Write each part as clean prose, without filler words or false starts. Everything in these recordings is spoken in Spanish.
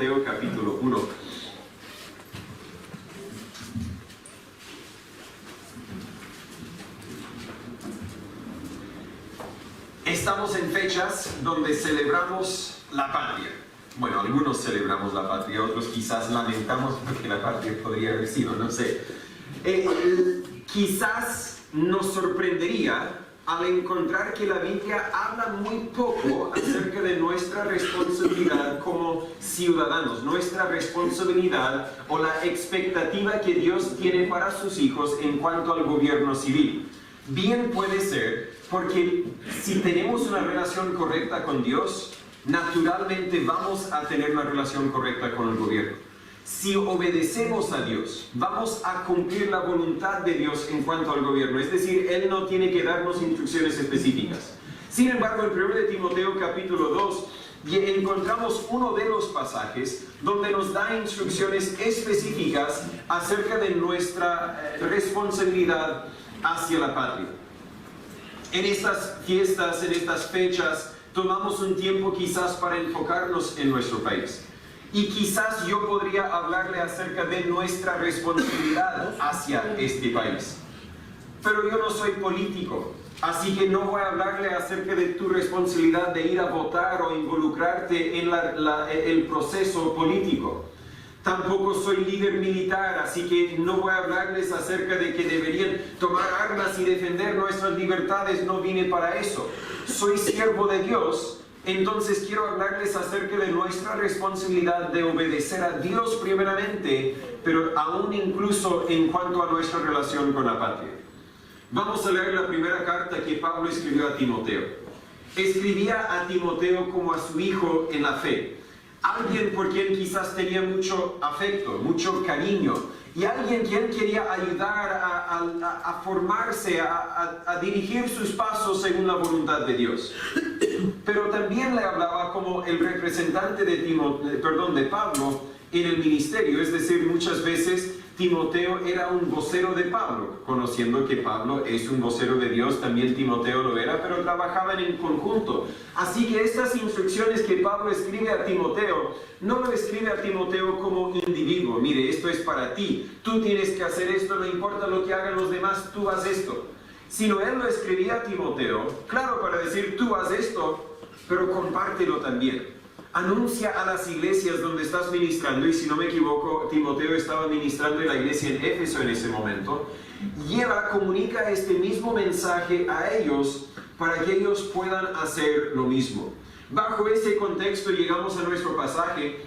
Timoteo capítulo 1. Estamos en fechas donde celebramos la patria. Bueno, algunos celebramos la patria, otros quizás lamentamos porque la patria podría haber sido, no sé. Quizás nos sorprendería al encontrar que la Biblia habla muy poco acerca de nuestra responsabilidad como ciudadanos, nuestra responsabilidad o la expectativa que Dios tiene para sus hijos en cuanto al gobierno civil. Bien puede ser porque si tenemos una relación correcta con Dios, naturalmente vamos a tener una relación correcta con el gobierno. Si obedecemos a Dios, vamos a cumplir la voluntad de Dios en cuanto al gobierno. Es decir, Él no tiene que darnos instrucciones específicas. Sin embargo, en 1 Timoteo capítulo 2, encontramos uno de los pasajes donde nos da instrucciones específicas acerca de nuestra responsabilidad hacia la patria. En estas fiestas, en estas fechas, tomamos un tiempo quizás para enfocarnos en nuestro país. Y quizás yo podría hablarle acerca de nuestra responsabilidad hacia este país. Pero yo no soy político, así que no voy a hablarle acerca de tu responsabilidad de ir a votar o involucrarte en el proceso político. Tampoco soy líder militar, así que no voy a hablarles acerca de que deberían tomar armas y defender nuestras libertades. No vine para eso. Soy siervo de Dios. Entonces quiero hablarles acerca de nuestra responsabilidad de obedecer a Dios primeramente, pero aún incluso en cuanto a nuestra relación con la patria. Vamos a leer la primera carta que Pablo escribió a Timoteo. Escribía a Timoteo como a su hijo en la fe, alguien por quien quizás tenía mucho afecto, mucho cariño, y alguien que él quería ayudar a formarse, a dirigir sus pasos según la voluntad de Dios. Pero también le hablaba como el representante de Pablo en el ministerio, es decir, muchas veces Timoteo era un vocero de Pablo, conociendo que Pablo es un vocero de Dios, también Timoteo lo era, pero trabajaban en conjunto. Así que estas instrucciones que Pablo escribe a Timoteo, no lo escribe a Timoteo como individuo. Mire, esto es para ti, tú tienes que hacer esto, no importa lo que hagan los demás, tú haz esto. Sino él lo escribía a Timoteo, claro, para decir, tú haz esto, pero compártelo también. Anuncia a las iglesias donde estás ministrando, y si no me equivoco, Timoteo estaba ministrando en la iglesia en Éfeso en ese momento. Comunica este mismo mensaje a ellos para que ellos puedan hacer lo mismo. Bajo ese contexto llegamos a nuestro pasaje,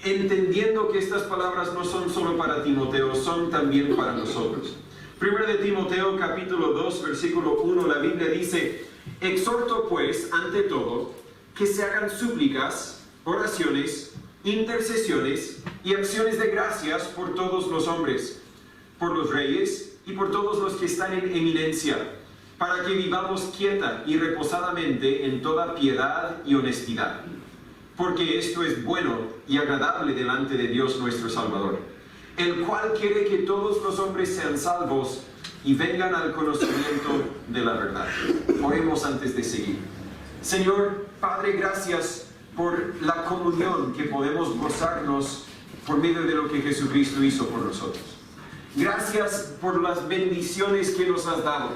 entendiendo que estas palabras no son solo para Timoteo, son también para nosotros. 1 Timoteo capítulo 2, versículo 1, la Biblia dice: exhorto pues, ante todo, que se hagan súplicas, oraciones, intercesiones y acciones de gracias por todos los hombres, por los reyes y por todos los que están en eminencia, para que vivamos quieta y reposadamente en toda piedad y honestidad, porque esto es bueno y agradable delante de Dios nuestro Salvador, el cual quiere que todos los hombres sean salvos y vengan al conocimiento de la verdad. Oremos antes de seguir. Señor, Padre, gracias por la comunión que podemos gozarnos por medio de lo que Jesucristo hizo por nosotros. Gracias por las bendiciones que nos has dado.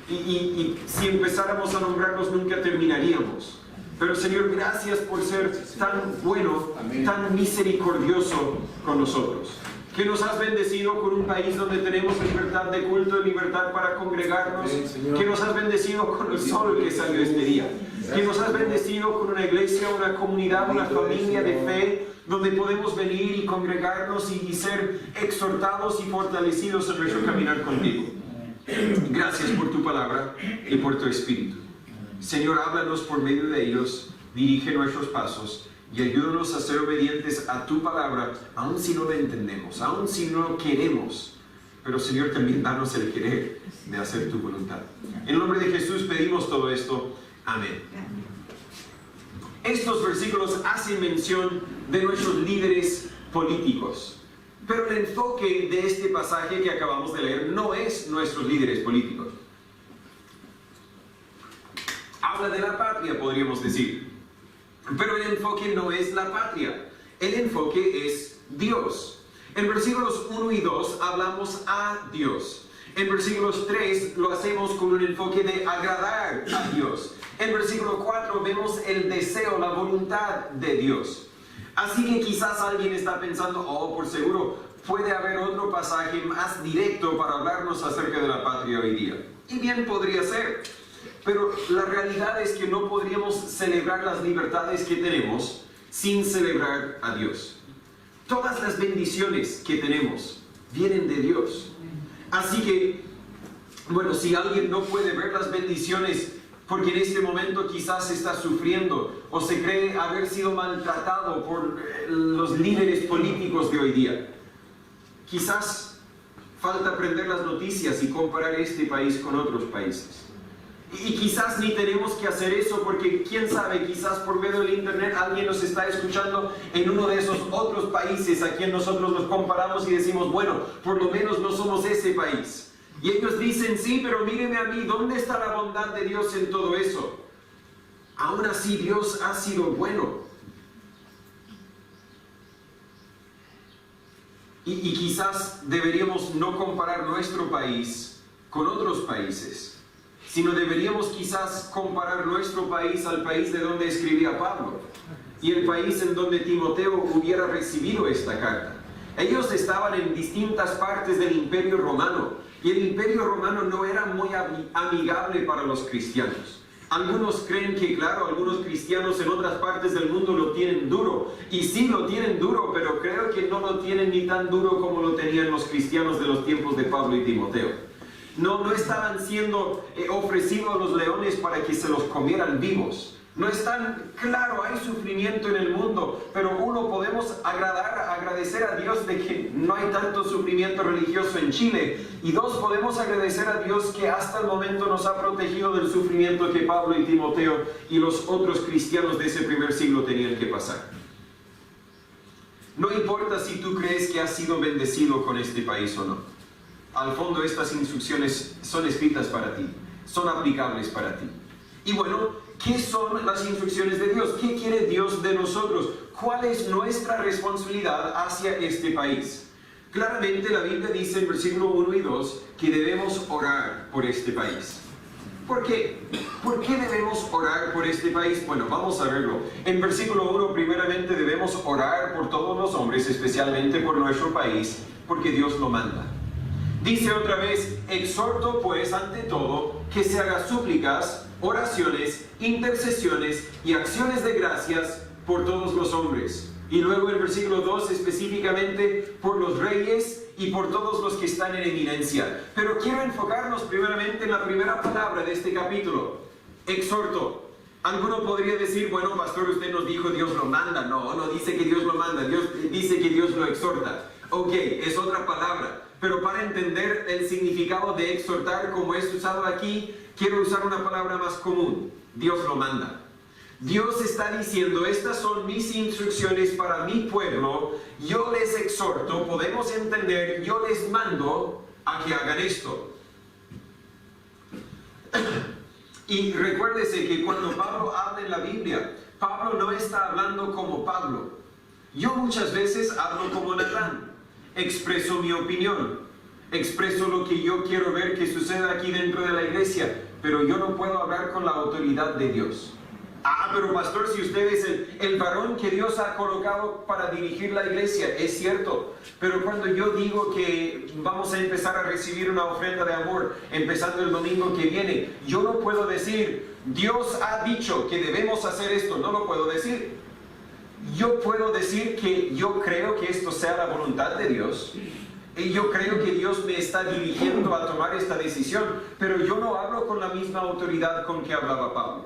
Y si empezáramos a nombrarlos nunca terminaríamos. Pero Señor, gracias por ser tan bueno, tan misericordioso con nosotros. Que nos has bendecido con un país donde tenemos libertad de culto y libertad para congregarnos. Que nos has bendecido con el sol que salió este día. Que nos has bendecido con una iglesia, una comunidad, una familia de fe, donde podemos venir y congregarnos y ser exhortados y fortalecidos en nuestro caminar contigo. Gracias por tu palabra y por tu espíritu. Señor, háblanos por medio de ellos, dirige nuestros pasos y ayúdanos a ser obedientes a tu palabra, aun si no la entendemos, aun si no queremos. Pero Señor, también danos el querer de hacer tu voluntad. En el nombre de Jesús pedimos todo esto. Amén. Estos versículos hacen mención de nuestros líderes políticos. Pero el enfoque de este pasaje que acabamos de leer no es nuestros líderes políticos. Habla de la patria, podríamos decir. Pero el enfoque no es la patria. El enfoque es Dios. En versículos 1 y 2 hablamos a Dios. En versículos 3 lo hacemos con un enfoque de agradar a Dios. En versículo 4 vemos el deseo, la voluntad de Dios. Así que quizás alguien está pensando, oh, por seguro, puede haber otro pasaje más directo para hablarnos acerca de la patria hoy día. Y bien podría ser, pero la realidad es que no podríamos celebrar las libertades que tenemos sin celebrar a Dios. Todas las bendiciones que tenemos vienen de Dios. Así que, bueno, si alguien no puede ver las bendiciones porque en este momento quizás está sufriendo o se cree haber sido maltratado por los líderes políticos de hoy día, quizás falta aprender las noticias y comparar este país con otros países. Y quizás ni tenemos que hacer eso porque quién sabe, quizás por medio del internet alguien nos está escuchando en uno de esos otros países a quien nosotros nos comparamos y decimos, bueno, por lo menos no somos ese país. Y ellos dicen, sí, pero míreme a mí, ¿dónde está la bondad de Dios en todo eso? Aún así Dios ha sido bueno. Y quizás deberíamos no comparar nuestro país con otros países, sino deberíamos quizás comparar nuestro país al país de donde escribía Pablo y el país en donde Timoteo hubiera recibido esta carta. Ellos estaban en distintas partes del Imperio Romano y el Imperio Romano no era muy amigable para los cristianos. Algunos creen que, claro, algunos cristianos en otras partes del mundo lo tienen duro. Y sí lo tienen duro, pero creo que no lo tienen ni tan duro como lo tenían los cristianos de los tiempos de Pablo y Timoteo. No estaban siendo ofrecidos a los leones para que se los comieran vivos. No es tan claro, hay sufrimiento en el mundo, pero uno, podemos agradecer a Dios de que no hay tanto sufrimiento religioso en Chile, y dos, podemos agradecer a Dios que hasta el momento nos ha protegido del sufrimiento que Pablo y Timoteo y los otros cristianos de ese primer siglo tenían que pasar. No importa si tú crees que has sido bendecido con este país o no. Al fondo estas instrucciones son escritas para ti, son aplicables para ti. Y bueno, ¿qué son las instrucciones de Dios? ¿Qué quiere Dios de nosotros? ¿Cuál es nuestra responsabilidad hacia este país? Claramente la Biblia dice en versículo 1 y 2 que debemos orar por este país. ¿Por qué? ¿Por qué debemos orar por este país? Bueno, vamos a verlo. En versículo 1, primeramente debemos orar por todos los hombres, especialmente por nuestro país, porque Dios lo manda. Dice otra vez, exhorto pues ante todo que se haga súplicas, oraciones, intercesiones y acciones de gracias por todos los hombres. Y luego el versículo 2 específicamente por los reyes y por todos los que están en eminencia. Pero quiero enfocarnos primeramente en la primera palabra de este capítulo, exhorto. Alguno podría decir, bueno, pastor, usted nos dijo Dios lo manda. No dice que Dios lo manda, Dios dice que Dios lo exhorta. Ok, es otra palabra. Pero para entender el significado de exhortar como es usado aquí, quiero usar una palabra más común. Dios lo manda. Dios está diciendo, estas son mis instrucciones para mi pueblo, yo les exhorto, podemos entender, yo les mando a que hagan esto. Y recuérdese que cuando Pablo habla en la Biblia, Pablo no está hablando como Pablo. Yo muchas veces hablo como Natán. Expreso mi opinión, expreso lo que yo quiero ver que suceda aquí dentro de la iglesia, pero yo no puedo hablar con la autoridad de Dios. Pero pastor, si usted es el varón que Dios ha colocado para dirigir la iglesia, es cierto, pero cuando yo digo que vamos a empezar a recibir una ofrenda de amor, empezando el domingo que viene, yo no puedo decir, Dios ha dicho que debemos hacer esto, no lo puedo decir. Yo puedo decir que yo creo que esto sea la voluntad de Dios y yo creo que Dios me está dirigiendo a tomar esta decisión, pero yo no hablo con la misma autoridad con que hablaba Pablo.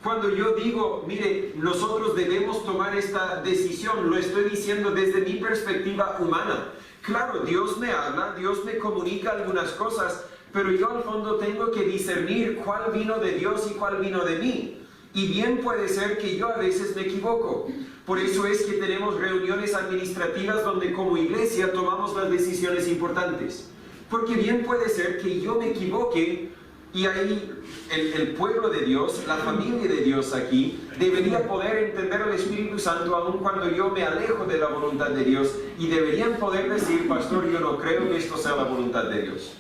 Cuando yo digo, mire, nosotros debemos tomar esta decisión, lo estoy diciendo desde mi perspectiva humana. Claro, Dios me habla, Dios me comunica algunas cosas, pero yo al fondo tengo que discernir cuál vino de Dios y cuál vino de mí. Y bien puede ser que yo a veces me equivoco. Por eso es que tenemos reuniones administrativas donde como iglesia tomamos las decisiones importantes. Porque bien puede ser que yo me equivoque Y ahí el pueblo de Dios, la familia de Dios aquí, debería poder entender el Espíritu Santo aun cuando yo me alejo de la voluntad de Dios, y deberían poder decir, pastor, yo no creo que esto sea la voluntad de Dios.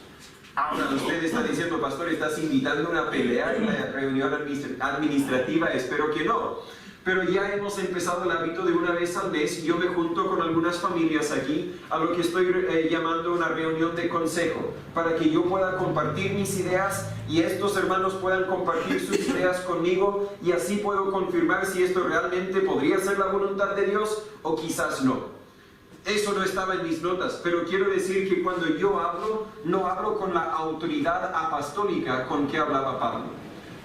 Ahora usted está diciendo, pastor, estás invitando a una pelea en la reunión administrativa, espero que no. Pero ya hemos empezado el hábito de una vez al mes, yo me junto con algunas familias aquí a lo que estoy llamando una reunión de consejo, para que yo pueda compartir mis ideas y estos hermanos puedan compartir sus ideas conmigo, y así puedo confirmar si esto realmente podría ser la voluntad de Dios o quizás no. Eso no estaba en mis notas, pero quiero decir que cuando yo hablo, no hablo con la autoridad apostólica con que hablaba Pablo.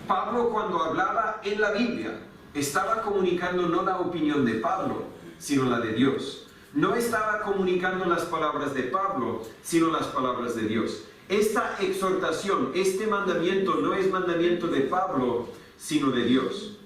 Pablo, cuando hablaba en la Biblia, estaba comunicando no la opinión de Pablo, sino la de Dios. No estaba comunicando las palabras de Pablo, sino las palabras de Dios. Esta exhortación, este mandamiento no es mandamiento de Pablo, sino de Dios.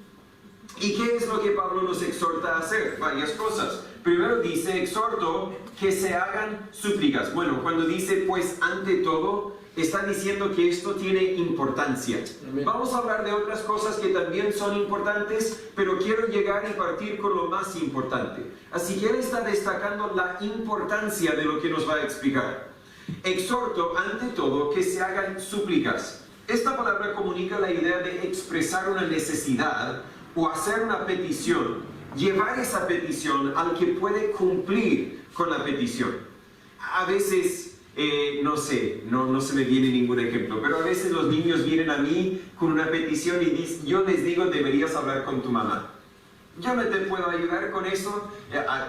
¿Y qué es lo que Pablo nos exhorta a hacer? Varias cosas. Primero dice, exhorto que se hagan súplicas. Bueno, cuando dice, pues ante todo, está diciendo que esto tiene importancia. Amén. Vamos a hablar de otras cosas que también son importantes, pero quiero llegar y partir con lo más importante. Así que él está destacando la importancia de lo que nos va a explicar. Exhorto, ante todo, que se hagan súplicas. Esta palabra comunica la idea de expresar una necesidad o hacer una petición, llevar esa petición al que puede cumplir con la petición. A veces, no sé, no se me viene ningún ejemplo, pero a veces los niños vienen a mí con una petición y yo les digo, deberías hablar con tu mamá. Yo no te puedo ayudar con eso.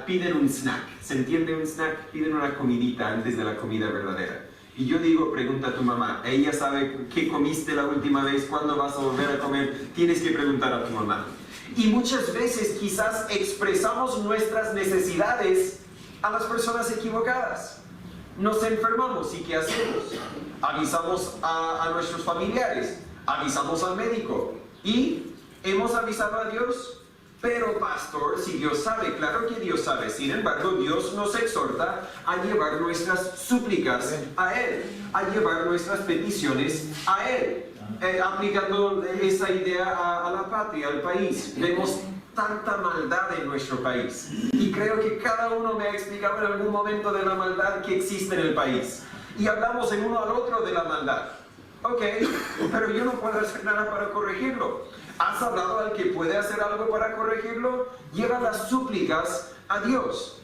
Piden un snack, ¿se entiende un snack? Piden una comidita antes de la comida verdadera. Y yo digo, pregunta a tu mamá, ella sabe qué comiste la última vez, cuándo vas a volver a comer, tienes que preguntar a tu mamá. Y muchas veces quizás expresamos nuestras necesidades a las personas equivocadas. Nos enfermamos, ¿y qué hacemos? Avisamos a nuestros familiares, avisamos al médico, y hemos avisado a Dios. Pero pastor, si Dios sabe, claro que Dios sabe, sin embargo Dios nos exhorta a llevar nuestras súplicas a Él, a llevar nuestras peticiones a Él, aplicando esa idea a la patria, al país. Vemos tanta maldad en nuestro país, y creo que cada uno me ha explicado en algún momento de la maldad que existe en el país, y hablamos en uno al otro de la maldad. Ok, pero yo no puedo hacer nada para corregirlo. ¿Has hablado al que puede hacer algo para corregirlo? Lleva las súplicas a Dios.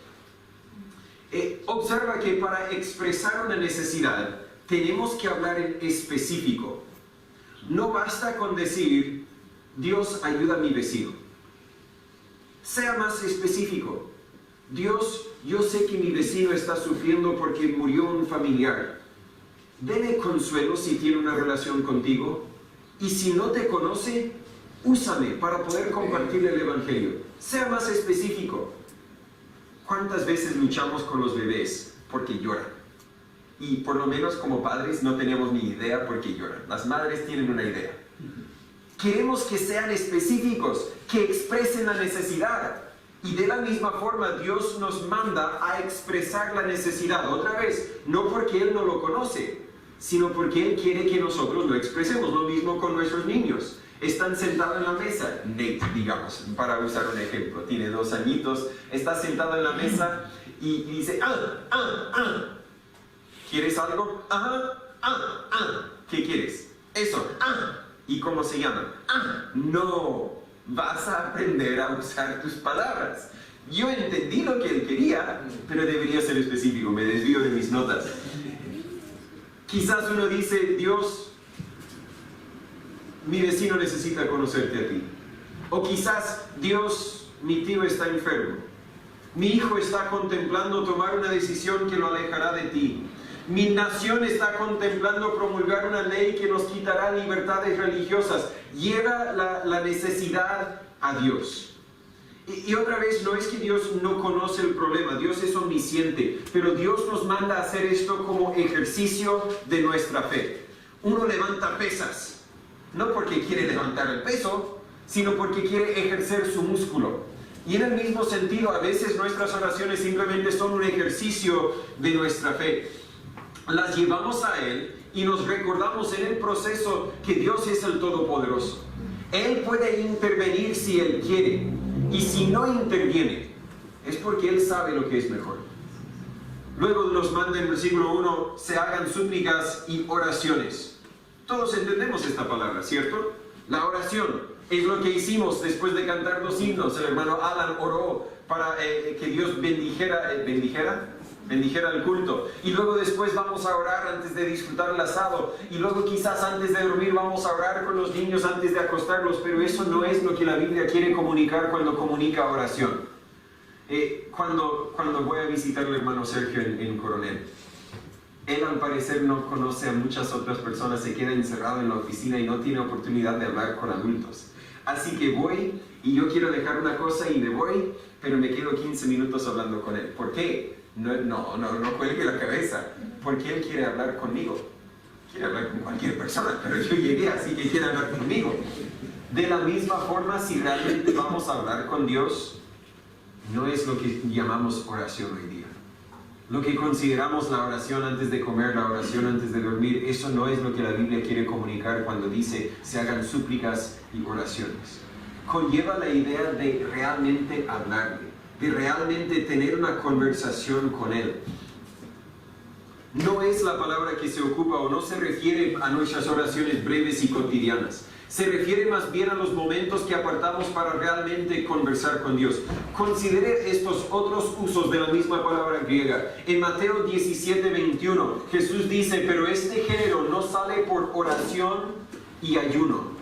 Observa que para expresar una necesidad tenemos que hablar en específico. No basta con decir, Dios, ayuda a mi vecino. Sea más específico. Dios, yo sé que mi vecino está sufriendo porque murió un familiar. Dele consuelo si tiene una relación contigo. Y si no te conoce, úsame para poder compartir el Evangelio. Sea más específico. ¿Cuántas veces luchamos con los bebés porque lloran? Y por lo menos como padres no tenemos ni idea por qué lloran. Las madres tienen una idea. Queremos que sean específicos, que expresen la necesidad. Y de la misma forma Dios nos manda a expresar la necesidad. Otra vez, no porque Él no lo conoce, sino porque Él quiere que nosotros lo expresemos. Lo mismo con nuestros niños. Están sentados en la mesa, Nate, digamos, para usar un ejemplo, tiene 2 añitos, está sentado en la mesa y dice, ¿quieres algo? ¿Qué quieres? Eso, ¿y cómo se llama? No, vas a aprender a usar tus palabras. Yo entendí lo que él quería, pero debería ser específico, me desvío de mis notas. Quizás uno dice, Dios, mi vecino necesita conocerte a ti. O quizás, Dios, mi tío está enfermo. Mi hijo está contemplando tomar una decisión que lo alejará de ti. Mi nación está contemplando promulgar una ley que nos quitará libertades religiosas. Lleva la necesidad a Dios. Y otra vez, no es que Dios no conoce el problema, Dios es omnisciente, pero Dios nos manda a hacer esto como ejercicio de nuestra fe. Uno levanta pesas. No porque quiere levantar el peso, sino porque quiere ejercer su músculo. Y en el mismo sentido, a veces nuestras oraciones simplemente son un ejercicio de nuestra fe. Las llevamos a Él y nos recordamos en el proceso que Dios es el Todopoderoso. Él puede intervenir si Él quiere, y si no interviene, es porque Él sabe lo que es mejor. Luego nos manda en el versículo 1, se hagan súplicas y oraciones. Todos entendemos esta palabra, ¿cierto? La oración es lo que hicimos después de cantar los himnos. El hermano Alan oró para que Dios bendijera el culto. Y luego después vamos a orar antes de disfrutar el asado. Y luego quizás antes de dormir vamos a orar con los niños antes de acostarlos. Pero eso no es lo que la Biblia quiere comunicar cuando comunica oración. Cuando voy a visitar al hermano Sergio en Coronel, él al parecer no conoce a muchas otras personas, se queda encerrado en la oficina y no tiene oportunidad de hablar con adultos. Así que voy y yo quiero dejar una cosa y me voy, pero me quedo 15 minutos hablando con él. ¿Por qué? No cuelgue la cabeza, porque él quiere hablar conmigo. Quiere hablar con cualquier persona, pero yo llegué, así que quiere hablar conmigo. De la misma forma, si realmente vamos a hablar con Dios, no es lo que llamamos oración hoy día. Lo que consideramos la oración antes de comer, la oración antes de dormir, eso no es lo que la Biblia quiere comunicar cuando dice se hagan súplicas y oraciones. Conlleva la idea de realmente hablarle, de realmente tener una conversación con Él. No es la palabra que se ocupa o no se refiere a nuestras oraciones breves y cotidianas. Se refiere más bien a los momentos que apartamos para realmente conversar con Dios. Considere estos otros usos de la misma palabra griega. En Mateo 17:21, Jesús dice, pero este género no sale por oración y ayuno.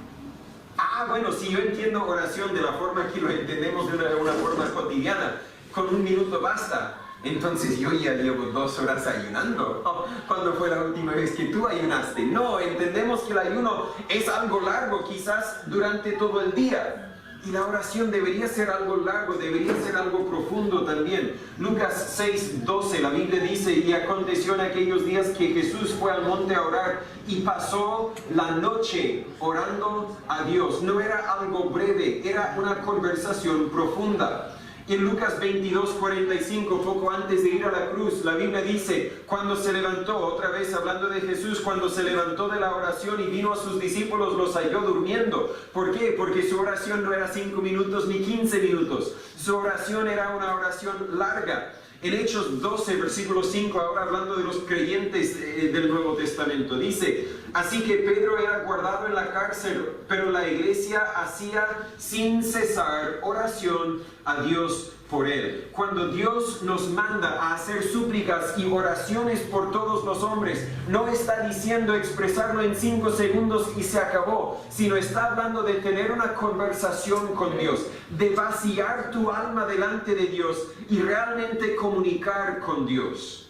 Bueno, si yo entiendo oración de la forma que lo entendemos de una forma cotidiana, con 1 minuto basta. Entonces yo ya llevo 2 horas ayunando. ¿Cuándo fue la última vez que tú ayunaste? No, entendemos que el ayuno es algo largo, quizás durante todo el día. Y la oración debería ser algo largo, debería ser algo profundo también. Lucas 6:12, la Biblia dice, y aconteció en aquellos días que Jesús fue al monte a orar y pasó la noche orando a Dios. No era algo breve, era una conversación profunda. En Lucas 22:45, poco antes de ir a la cruz, la Biblia dice, cuando se levantó, otra vez hablando de Jesús, cuando se levantó de la oración y vino a sus discípulos, los halló durmiendo. ¿Por qué? Porque su oración no era 5 minutos ni 15 minutos. Su oración era una oración larga. En Hechos 12, versículo 5, ahora hablando de los creyentes del Nuevo Testamento, dice, así que Pedro era guardado en la cárcel, pero la iglesia hacía sin cesar oración a Dios por él. Cuando Dios nos manda a hacer súplicas y oraciones por todos los hombres, no está diciendo expresarlo en 5 segundos y se acabó, sino está hablando de tener una conversación con Dios, de vaciar tu alma delante de Dios y realmente comunicar con Dios.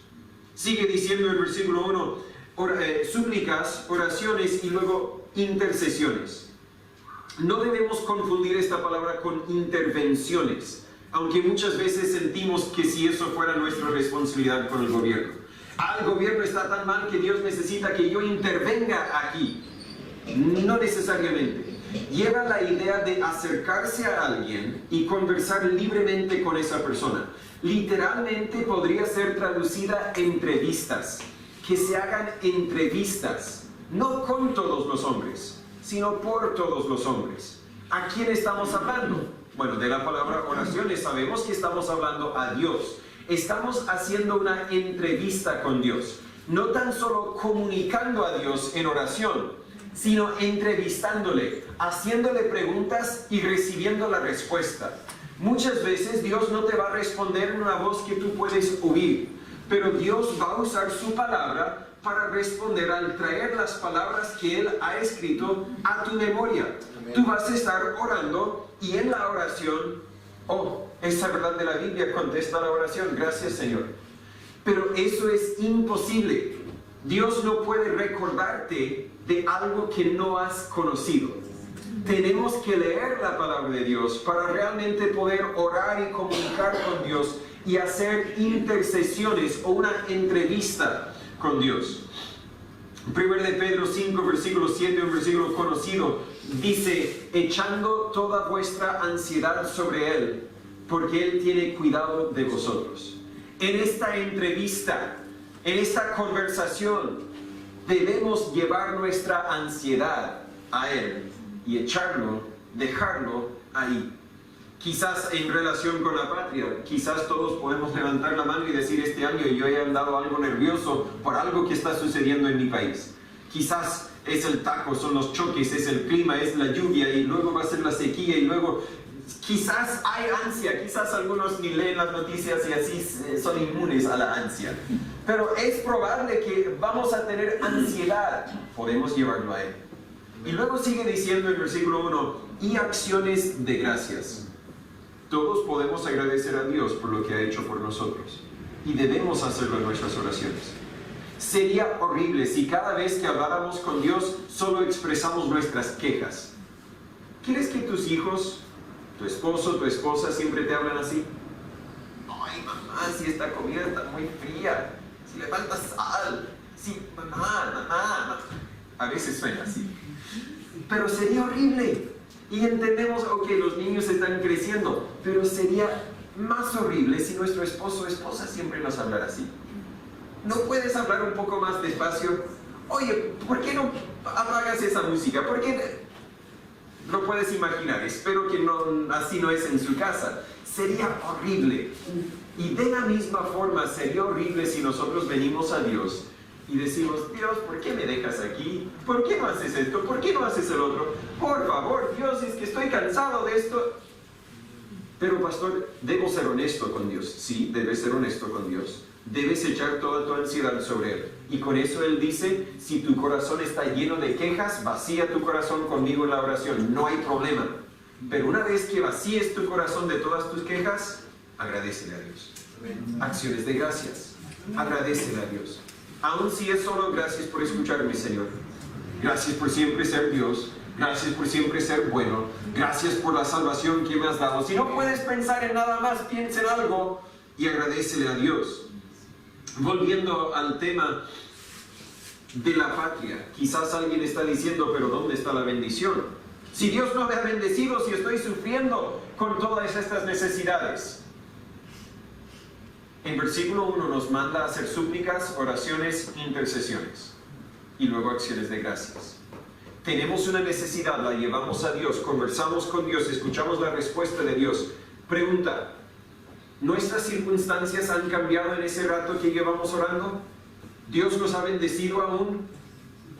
Sigue diciendo el versículo 1, súplicas, oraciones y luego intercesiones. No debemos confundir esta palabra con intervenciones, aunque muchas veces sentimos que si eso fuera nuestra responsabilidad con el gobierno. El gobierno está tan mal que Dios necesita que yo intervenga aquí. No necesariamente. Lleva la idea de acercarse a alguien y conversar libremente con esa persona. Literalmente podría ser traducida entrevistas. Que se hagan entrevistas, no con todos los hombres, sino por todos los hombres. ¿A quién estamos hablando? Bueno, de la palabra oraciones sabemos que estamos hablando a Dios. Estamos haciendo una entrevista con Dios. No tan solo comunicando a Dios en oración, sino entrevistándole, haciéndole preguntas y recibiendo la respuesta. Muchas veces Dios no te va a responder en una voz que tú puedes oír, pero Dios va a usar su palabra para responder al traer las palabras que Él ha escrito a tu memoria. Amén. Tú vas a estar orando y en la oración, esa verdad de la Biblia contesta la oración, gracias Señor. Pero eso es imposible. Dios no puede recordarte de algo que no has conocido. Tenemos que leer la palabra de Dios para realmente poder orar y comunicar con Dios y hacer intercesiones o una entrevista con Dios. 1 de Pedro 5, versículo 7, un versículo conocido, dice, echando toda vuestra ansiedad sobre Él, porque Él tiene cuidado de vosotros. En esta entrevista, en esta conversación, debemos llevar nuestra ansiedad a Él y dejarlo ahí. Quizás en relación con la patria, quizás todos podemos levantar la mano y decir: este año yo he andado algo nervioso por algo que está sucediendo en mi país. Quizás es el taco, son los choques, es el clima, es la lluvia, y luego va a ser la sequía, y luego quizás hay ansia, quizás algunos ni leen las noticias y así son inmunes a la ansia. Pero es probable que vamos a tener ansiedad, podemos llevarlo a Él. Y luego sigue diciendo en el versículo 1, y acciones de gracias. Todos podemos agradecer a Dios por lo que ha hecho por nosotros, y debemos hacerlo en nuestras oraciones. Sería horrible si cada vez que habláramos con Dios solo expresamos nuestras quejas. ¿Quieres que tus hijos, tu esposo, tu esposa siempre te hablan así? Ay, mamá, si esta comida está muy fría, si le falta sal, si, mamá. A veces suena así. Pero sería horrible. Y entendemos, ok, los niños están creciendo, pero sería más horrible si nuestro esposo o esposa siempre nos hablara así. ¿No puedes hablar un poco más despacio? Oye, ¿por qué no apagas esa música? ¿Por qué? No puedes imaginar, espero que así no es en su casa. Sería horrible. Y de la misma forma sería horrible si nosotros venimos a Dios y decimos: Dios, ¿por qué me dejas aquí? ¿Por qué no haces esto? ¿Por qué no haces el otro? Por favor, Dios, es que estoy cansado de esto. Pero pastor, debo ser honesto con Dios. Sí, debes ser honesto con Dios. Debes echar toda tu ansiedad sobre Él. Y con eso Él dice: si tu corazón está lleno de quejas, vacía tu corazón conmigo en la oración. No hay problema. Pero una vez que vacíes tu corazón de todas tus quejas, agradécele a Dios. Acciones de gracias. Agradécele a Dios. Aun si es solo: gracias por escucharme, Señor. Gracias por siempre ser Dios. Gracias por siempre ser bueno. Gracias por la salvación que me has dado. Si no puedes pensar en nada más, piensa en algo y agradécele a Dios. Volviendo al tema de la patria, quizás alguien está diciendo: pero ¿dónde está la bendición? Si Dios no me ha bendecido, si estoy sufriendo con todas estas necesidades. En versículo 1 nos manda a hacer súplicas, oraciones, intercesiones y luego acciones de gracias. Tenemos una necesidad, la llevamos a Dios, conversamos con Dios, escuchamos la respuesta de Dios. Pregunta: ¿nuestras circunstancias han cambiado en ese rato que llevamos orando? ¿Dios nos ha bendecido aún?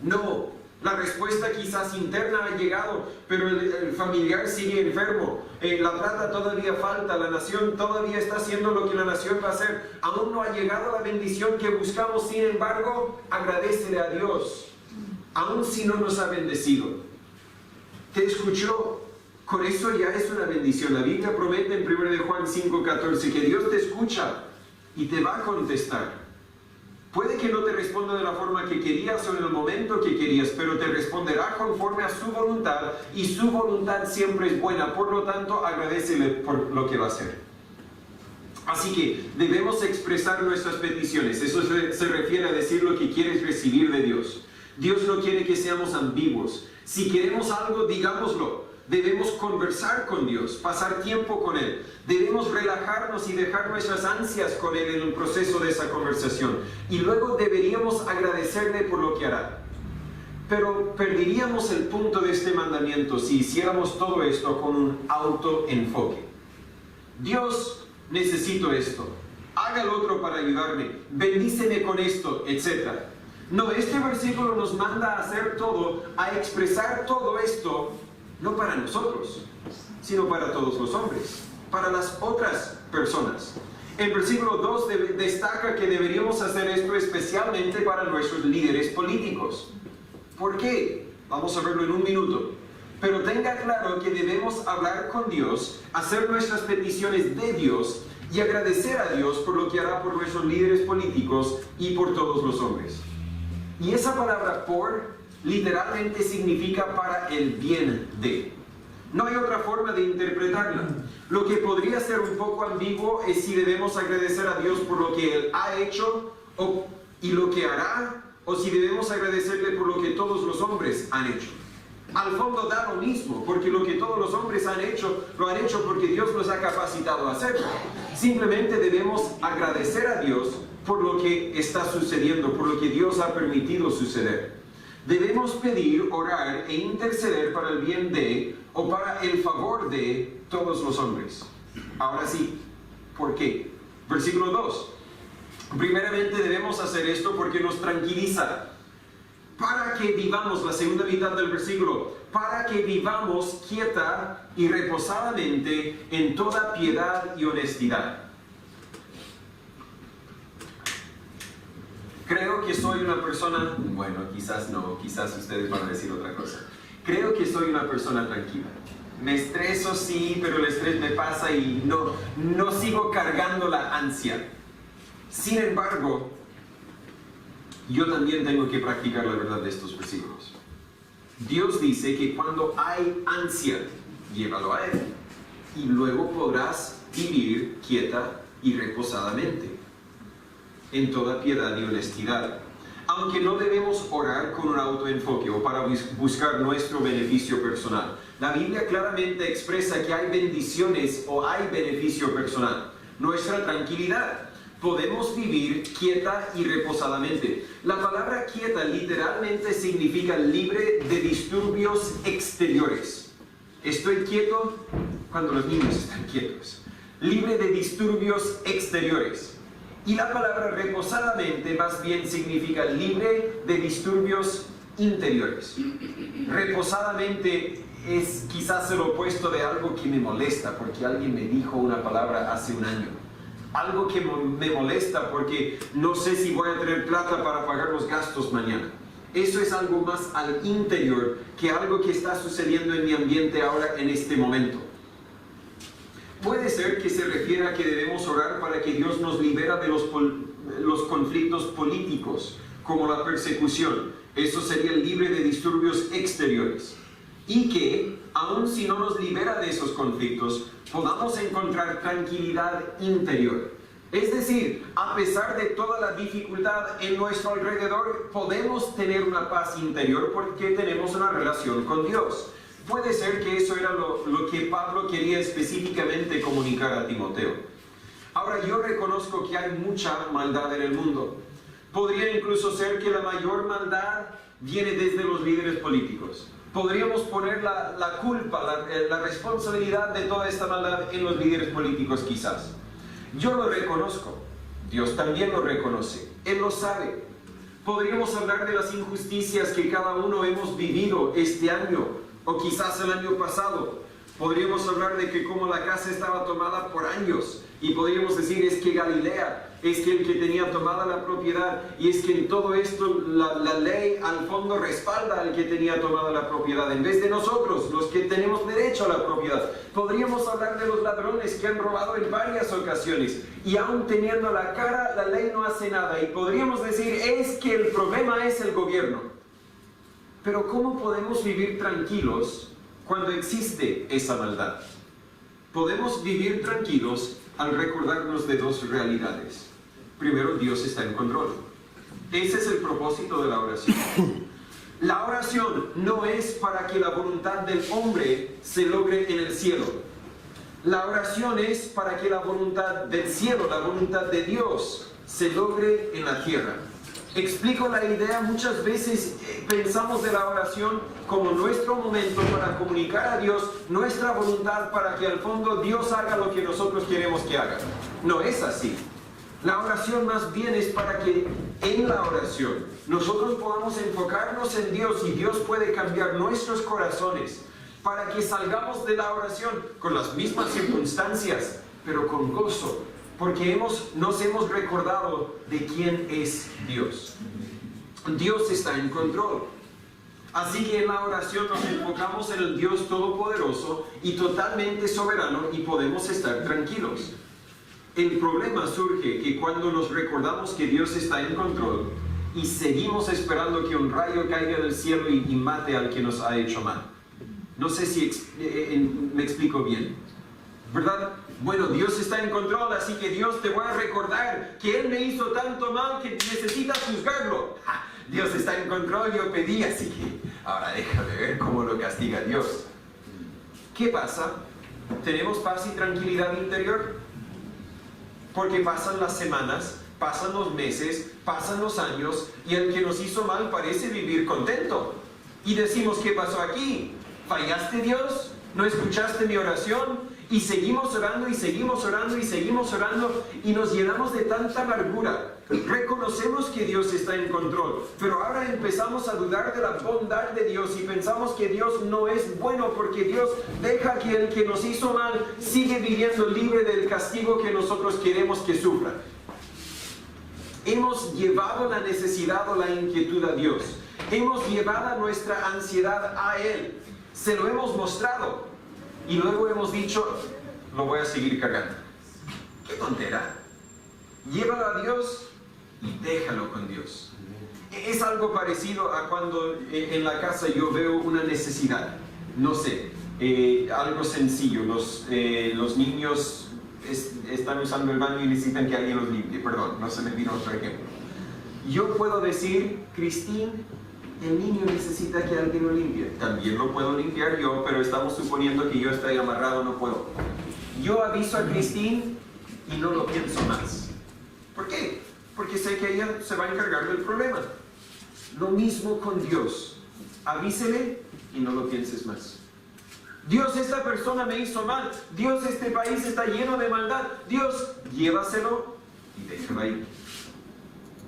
No. La respuesta quizás interna ha llegado, pero el familiar sigue enfermo. La plata todavía falta, la nación todavía está haciendo lo que la nación va a hacer. Aún no ha llegado la bendición que buscamos, sin embargo, agradécele a Dios, aún si no nos ha bendecido. ¿Te escuchó? Con eso ya es una bendición. La Biblia promete en 1 de Juan 5:14 que Dios te escucha y te va a contestar. Puede que no te responda de la forma que querías o en el momento que querías, pero te responderá conforme a su voluntad, y su voluntad siempre es buena. Por lo tanto, agradécele por lo que va a hacer. Así que debemos expresar nuestras peticiones. Eso se refiere a decir lo que quieres recibir de Dios. Dios no quiere que seamos ambiguos. Si queremos algo, digámoslo. Debemos conversar con Dios, pasar tiempo con Él. Debemos relajarnos y dejar nuestras ansias con Él en el proceso de esa conversación. Y luego deberíamos agradecerle por lo que hará. Pero perderíamos el punto de este mandamiento si hiciéramos todo esto con un autoenfoque. Dios, necesito esto. Haga lo otro para ayudarme. Bendíceme con esto, etc. No, este versículo nos manda a hacer todo, a expresar todo esto, no para nosotros, sino para todos los hombres, para las otras personas. El versículo 2 destaca que deberíamos hacer esto especialmente para nuestros líderes políticos. ¿Por qué? Vamos a verlo en un minuto. Pero tenga claro que debemos hablar con Dios, hacer nuestras peticiones de Dios y agradecer a Dios por lo que hará por nuestros líderes políticos y por todos los hombres. Y esa palabra por literalmente significa para el bien de. No hay otra forma de interpretarla. Lo que podría ser un poco ambiguo es si debemos agradecer a Dios por lo que Él ha hecho y lo que hará, o si debemos agradecerle por lo que todos los hombres han hecho. Al fondo da lo mismo, porque lo que todos los hombres han hecho, lo han hecho porque Dios nos ha capacitado a hacerlo. Simplemente debemos agradecer a Dios por lo que está sucediendo, por lo que Dios ha permitido suceder. Debemos pedir, orar e interceder para el bien de o para el favor de todos los hombres. Ahora sí, ¿por qué? Versículo 2. Primeramente debemos hacer esto porque nos tranquiliza. Para que vivamos, la segunda mitad del versículo, para que vivamos quieta y reposadamente en toda piedad y honestidad. Creo que soy una persona, bueno, quizás no, quizás ustedes van a decir otra cosa. Creo que soy una persona tranquila. Me estreso, sí, pero el estrés me pasa y no sigo cargando la ansia. Sin embargo, yo también tengo que practicar la verdad de estos versículos. Dios dice que cuando hay ansia, llévalo a Él. Y luego podrás vivir quieta y reposadamente, en toda piedad y honestidad. Aunque no debemos orar con un autoenfoque o para buscar nuestro beneficio personal. La Biblia claramente expresa que hay bendiciones o hay beneficio personal. Nuestra tranquilidad. Podemos vivir quieta y reposadamente. La palabra quieta literalmente significa libre de disturbios exteriores. Estoy quieto cuando los niños están quietos. Libre de disturbios exteriores. Y la palabra reposadamente más bien significa libre de disturbios interiores. Reposadamente es quizás el opuesto de algo que me molesta porque alguien me dijo una palabra hace un año. Algo que me molesta porque no sé si voy a tener plata para pagar los gastos mañana. Eso es algo más al interior que algo que está sucediendo en mi ambiente ahora en este momento. Puede ser que se refiera a que debemos orar para que Dios nos libera de los conflictos políticos, como la persecución. Eso sería libre de disturbios exteriores. Y que, aun si no nos libera de esos conflictos, podamos encontrar tranquilidad interior. Es decir, a pesar de toda la dificultad en nuestro alrededor, podemos tener una paz interior porque tenemos una relación con Dios. Puede ser que eso era lo que Pablo quería específicamente comunicar a Timoteo. Ahora, yo reconozco que hay mucha maldad en el mundo. Podría incluso ser que la mayor maldad viene desde los líderes políticos. Podríamos poner la culpa, la responsabilidad de toda esta maldad en los líderes políticos quizás. Yo lo reconozco. Dios también lo reconoce. Él lo sabe. Podríamos hablar de las injusticias que cada uno hemos vivido este año o quizás el año pasado. Podríamos hablar de que como la casa estaba tomada por años y podríamos decir es que Galilea es que el que tenía tomada la propiedad y es que en todo esto la ley al fondo respalda al que tenía tomada la propiedad en vez de nosotros, los que tenemos derecho a la propiedad. Podríamos hablar de los ladrones que han robado en varias ocasiones y aún teniendo la cara la ley no hace nada y podríamos decir es que el problema es el gobierno. Pero ¿cómo podemos vivir tranquilos cuando existe esa maldad? Podemos vivir tranquilos al recordarnos de dos realidades. Primero, Dios está en control. Ese es el propósito de la oración. La oración no es para que la voluntad del hombre se logre en el cielo. La oración es para que la voluntad del cielo, la voluntad de Dios, se logre en la tierra. Explico la idea, muchas veces pensamos de la oración como nuestro momento para comunicar a Dios nuestra voluntad para que al fondo Dios haga lo que nosotros queremos que haga. No es así. La oración más bien es para que en la oración nosotros podamos enfocarnos en Dios y Dios puede cambiar nuestros corazones para que salgamos de la oración con las mismas circunstancias, pero con gozo. Porque nos hemos recordado de quién es Dios. Dios está en control. Así que en la oración nos enfocamos en el Dios Todopoderoso y totalmente soberano y podemos estar tranquilos. El problema surge que cuando nos recordamos que Dios está en control y seguimos esperando que un rayo caiga del cielo y mate al que nos ha hecho mal. No sé si me explico bien. ¿Verdad? Bueno, Dios está en control, así que Dios te voy a recordar que Él me hizo tanto mal que necesitas juzgarlo. ¡Ja! Dios está en control, yo pedí, así que ahora déjame ver cómo lo castiga Dios. ¿Qué pasa? ¿Tenemos paz y tranquilidad interior? porque pasan las semanas, pasan los meses, pasan los años, y el que nos hizo mal parece vivir contento. Y decimos, ¿qué pasó aquí? ¿Fallaste, Dios? ¿No escuchaste mi oración? Y seguimos orando y seguimos orando y seguimos orando y nos llenamos de tanta amargura. Reconocemos que Dios está en control, pero ahora empezamos a dudar de la bondad de Dios y pensamos que Dios no es bueno porque Dios deja que el que nos hizo mal sigue viviendo libre del castigo que nosotros queremos que sufra. Hemos llevado la necesidad o la inquietud a Dios. Hemos llevado nuestra ansiedad a Él. Se lo hemos mostrado. Y luego hemos dicho, lo voy a seguir cargando. ¡Qué tontera! Llévalo a Dios y déjalo con Dios. Es algo parecido a cuando en la casa yo veo una necesidad. No sé, algo sencillo. Los niños están usando el baño y necesitan que alguien los limpie. Perdón, no se me vino otro ejemplo. Yo puedo decir, Cristín, el niño necesita que alguien lo limpie. También lo puedo limpiar yo, pero estamos suponiendo que yo estoy amarrado, no puedo. Yo aviso a Cristín y no lo pienso más. ¿Por qué? Porque sé que ella se va a encargar del problema. Lo mismo con Dios. Avísele y no lo pienses más. Dios, esta persona me hizo mal. Dios, este país está lleno de maldad. Dios, llévaselo y déjalo ahí.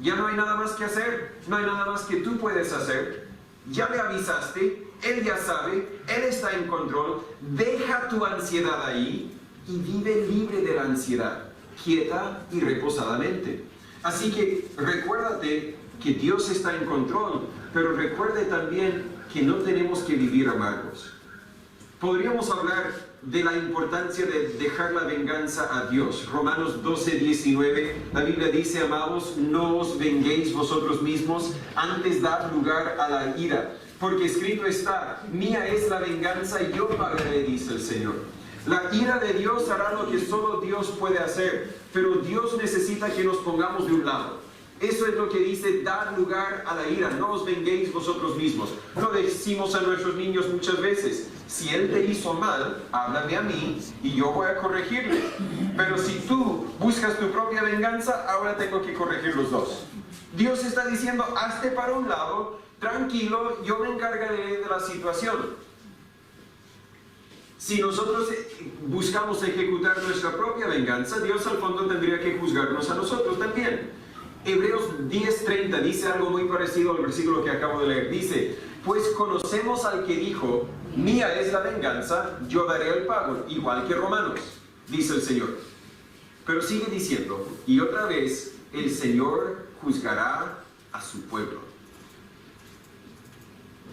Ya no hay nada más que hacer, no hay nada más que tú puedes hacer. Ya le avisaste, Él ya sabe, Él está en control. Deja tu ansiedad ahí y vive libre de la ansiedad, quieta y reposadamente. Así que recuérdate que Dios está en control, pero recuerde también que no tenemos que vivir amargos. Podríamos hablar de la importancia de dejar la venganza a Dios. Romanos 12:19, la Biblia dice, amados, no os venguéis vosotros mismos, antes dad lugar a la ira, porque escrito está, mía es la venganza y yo pagaré, dice el Señor. La ira de Dios hará lo que solo Dios puede hacer, pero Dios necesita que nos pongamos de un lado. Eso es lo que dice, dar lugar a la ira, no os venguéis vosotros mismos. Lo decimos a nuestros niños muchas veces, si él te hizo mal, háblame a mí y yo voy a corregirle. Pero si tú buscas tu propia venganza, ahora tengo que corregir los dos. Dios está diciendo, hazte para un lado, tranquilo, yo me encargaré de la situación. Si nosotros buscamos ejecutar nuestra propia venganza, Dios al fondo tendría que juzgarnos a nosotros también. Hebreos 10:30 dice algo muy parecido al versículo que acabo de leer. Dice, pues conocemos al que dijo, mía es la venganza, yo daré el pago, igual que Romanos, dice el Señor. Pero sigue diciendo, y otra vez, el Señor juzgará a su pueblo.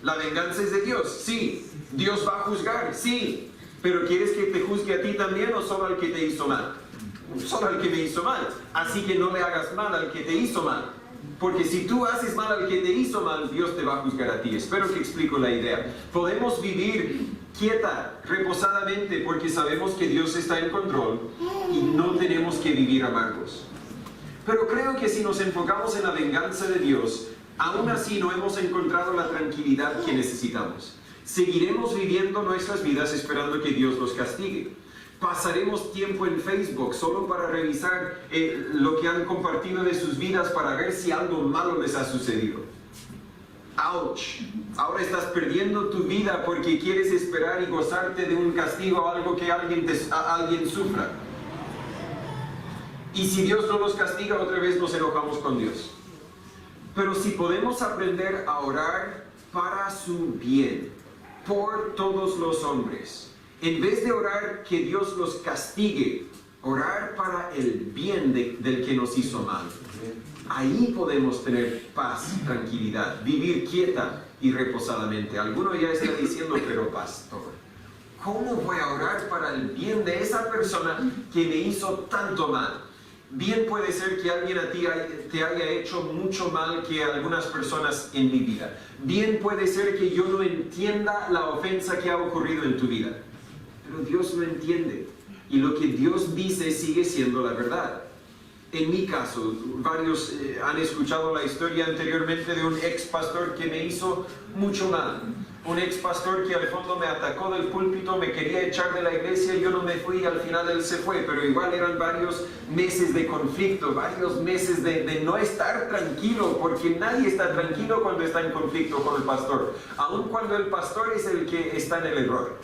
La venganza es de Dios, sí. Dios va a juzgar, sí. Pero ¿quieres que te juzgue a ti también o solo al que te hizo mal? Solo al que me hizo mal. Así que no le hagas mal al que te hizo mal. Porque si tú haces mal al que te hizo mal, Dios te va a juzgar a ti. Espero que explico la idea. Podemos vivir quieta, reposadamente, porque sabemos que Dios está en control y no tenemos que vivir amargos. Pero creo que si nos enfocamos en la venganza de Dios, aún así no hemos encontrado la tranquilidad que necesitamos. Seguiremos viviendo nuestras vidas esperando que Dios nos castigue. Pasaremos tiempo en Facebook solo para revisar lo que han compartido de sus vidas para ver si algo malo les ha sucedido. ¡Auch! Ahora estás perdiendo tu vida porque quieres esperar y gozarte de un castigo o algo que alguien sufra. Y si Dios no nos castiga, otra vez nos enojamos con Dios. Pero si podemos aprender a orar para su bien, por todos los hombres, en vez de orar que Dios los castigue, orar para el bien del que nos hizo mal. Ahí podemos tener paz, tranquilidad, vivir quieta y reposadamente. Alguno ya está diciendo, pero pastor, ¿cómo voy a orar para el bien de esa persona que me hizo tanto mal? Bien puede ser que alguien a ti te haya hecho mucho mal que algunas personas en mi vida. Bien puede ser que yo no entienda la ofensa que ha ocurrido en tu vida. Pero Dios lo entiende. Y lo que Dios dice sigue siendo la verdad. En mi caso, varios han escuchado la historia anteriormente de un ex pastor que me hizo mucho mal. un ex pastor que al fondo me atacó del púlpito, me quería echar de la iglesia, yo no me fui y al final él se fue, pero igual eran varios meses de conflicto, varios meses de no estar tranquilo, porque nadie está tranquilo cuando está en conflicto con el pastor, aun cuando el pastor es el que está en el error.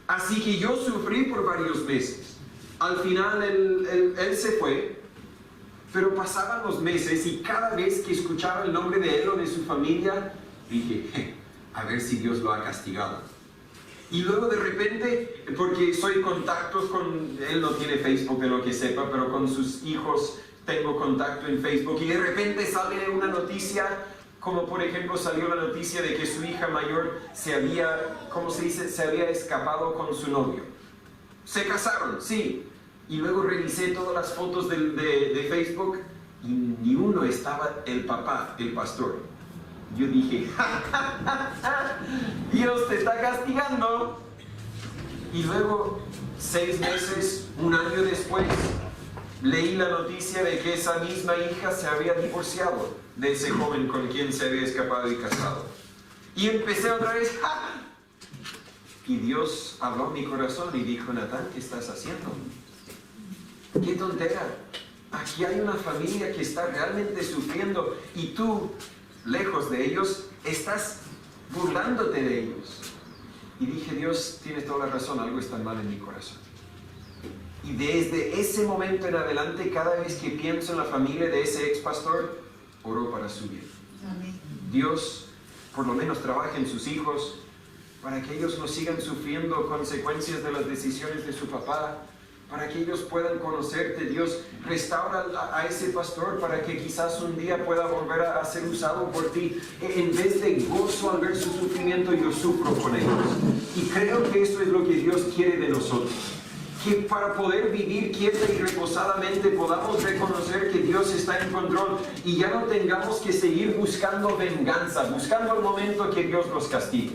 Así que yo sufrí por varios meses. Al final él se fue, pero pasaban los meses y cada vez que escuchaba el nombre de él o de su familia, dije, a ver si Dios lo ha castigado. Y luego de repente, porque soy contactos con, él no tiene Facebook de lo que sepa, pero con sus hijos tengo contacto en Facebook, y de repente sale una noticia, como por ejemplo salió la noticia de que su hija mayor se había, ¿cómo se dice?, se había escapado con su novio. Se casaron, sí. Y luego revisé todas las fotos de Facebook y ni uno estaba el papá, el pastor. Yo dije, ¡ja, ja, ja, ja! Dios te está castigando. Y luego, 6 meses, un año después, leí la noticia de que esa misma hija se había divorciado de ese joven con quien se había escapado y casado. Y empecé otra vez, ¡ja! Y Dios habló a mi corazón y dijo, Natán, ¿qué estás haciendo? ¡Qué tontera! Aquí hay una familia que está realmente sufriendo y tú, lejos de ellos, estás burlándote de ellos. Y dije, Dios, tienes toda la razón, algo está mal en mi corazón. Y desde ese momento en adelante, cada vez que pienso en la familia de ese ex pastor, oro para su bien. Amén. Dios, por lo menos trabaja en sus hijos, para que ellos no sigan sufriendo consecuencias de las decisiones de su papá, para que ellos puedan conocerte. Dios, restaura a ese pastor para que quizás un día pueda volver a ser usado por ti. En vez de gozo al ver su sufrimiento, yo sufro con ellos. Y creo que eso es lo que Dios quiere de nosotros. Que para poder vivir quieta y reposadamente podamos reconocer que Dios está en control y ya no tengamos que seguir buscando venganza, buscando el momento que Dios nos castigue.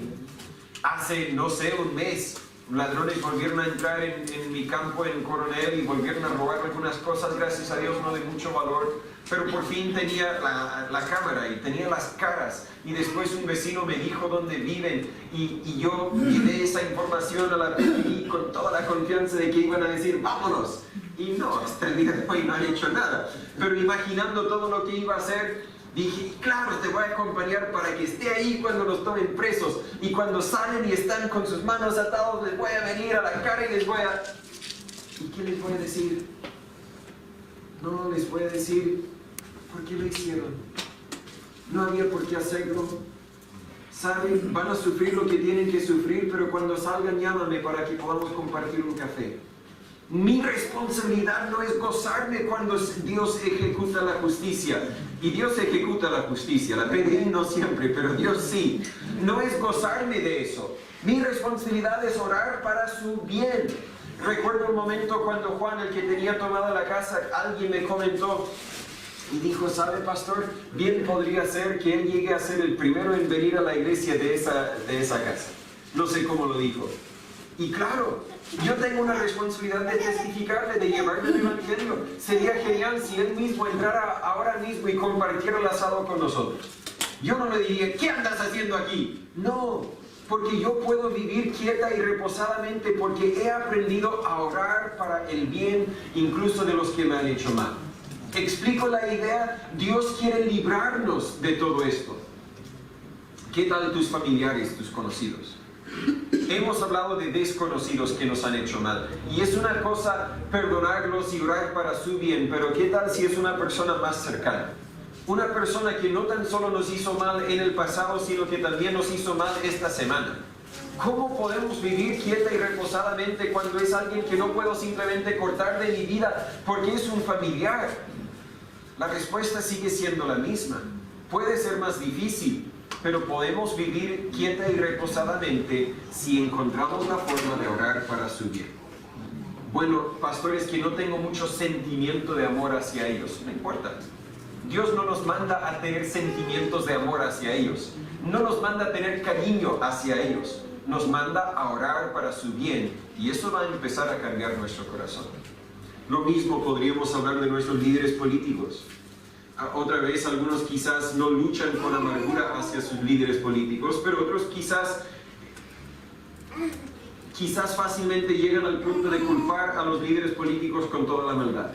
Hace, no sé, un mes, ladrones volvieron a entrar en mi campo en Coronel y volvieron a robar algunas cosas, gracias a Dios no de mucho valor, pero por fin tenía la cámara y tenía las caras, y después un vecino me dijo dónde viven y yo llevé esa información a la PDI con toda la confianza de que iban a decir vámonos, y no, hasta el día de hoy no han hecho nada, pero imaginando todo lo que iba a hacer, dije, claro, te voy a acompañar para que esté ahí cuando los tomen presos. Y cuando salen y están con sus manos atados, les voy a venir a la cara y les voy a... ¿Y qué les voy a decir? No, les voy a decir, ¿por qué lo hicieron? No había por qué hacerlo. Saben, van a sufrir lo que tienen que sufrir, pero cuando salgan llámame para que podamos compartir un café. Mi responsabilidad no es gozarme cuando Dios ejecuta la justicia. Y Dios ejecuta la justicia, la PDI no siempre, pero Dios sí. No es gozarme de eso. Mi responsabilidad es orar para su bien. Recuerdo un momento cuando Juan, el que tenía tomada la casa, alguien me comentó y dijo, ¿sabe, pastor? Bien podría ser que él llegue a ser el primero en venir a la iglesia de esa casa. No sé cómo lo dijo. Y claro, yo tengo una responsabilidad de testificarle, de llevarle el evangelio. Sería genial si él mismo entrara ahora mismo y compartiera el asado con nosotros. Yo no le diría, ¿qué andas haciendo aquí? No, porque yo puedo vivir quieta y reposadamente porque he aprendido a orar para el bien incluso de los que me han hecho mal. Explico la idea, Dios quiere librarnos de todo esto. ¿Qué tal tus familiares, tus conocidos? Hemos hablado de desconocidos que nos han hecho mal. Y es una cosa perdonarlos y orar para su bien, pero ¿qué tal si es una persona más cercana? Una persona que no tan solo nos hizo mal en el pasado, sino que también nos hizo mal esta semana. ¿Cómo podemos vivir quieta y reposadamente cuando es alguien que no puedo simplemente cortar de mi vida porque es un familiar? La respuesta sigue siendo la misma. Puede ser más difícil, pero podemos vivir quieta y reposadamente si encontramos la forma de orar para su bien. Bueno, pastores, que no tengo mucho sentimiento de amor hacia ellos, no importa. Dios no nos manda a tener sentimientos de amor hacia ellos. No nos manda a tener cariño hacia ellos. Nos manda a orar para su bien. Y eso va a empezar a cambiar nuestro corazón. Lo mismo podríamos hablar de nuestros líderes políticos. Otra vez, algunos quizás no luchan con amargura hacia sus líderes políticos, pero otros quizás quizás fácilmente llegan al punto de culpar a los líderes políticos con toda la maldad.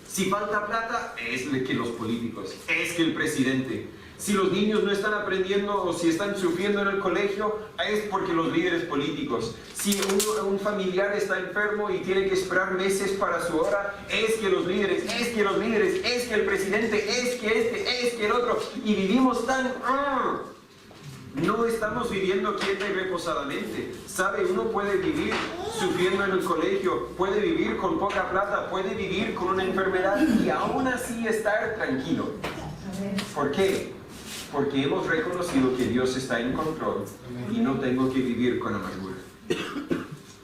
Si falta plata, es que los políticos, es que el presidente. Si los niños no están aprendiendo o si están sufriendo en el colegio, es porque los líderes políticos. Si un familiar está enfermo y tiene que esperar meses para su hora, es que los líderes, es que los líderes, es que el presidente, es que el otro. Y vivimos tan... No estamos viviendo quieta y reposadamente. ¿Sabe? Uno puede vivir sufriendo en el colegio, puede vivir con poca plata, puede vivir con una enfermedad y aún así estar tranquilo. ¿Por qué? Porque hemos reconocido que Dios está en control y no tengo que vivir con amargura.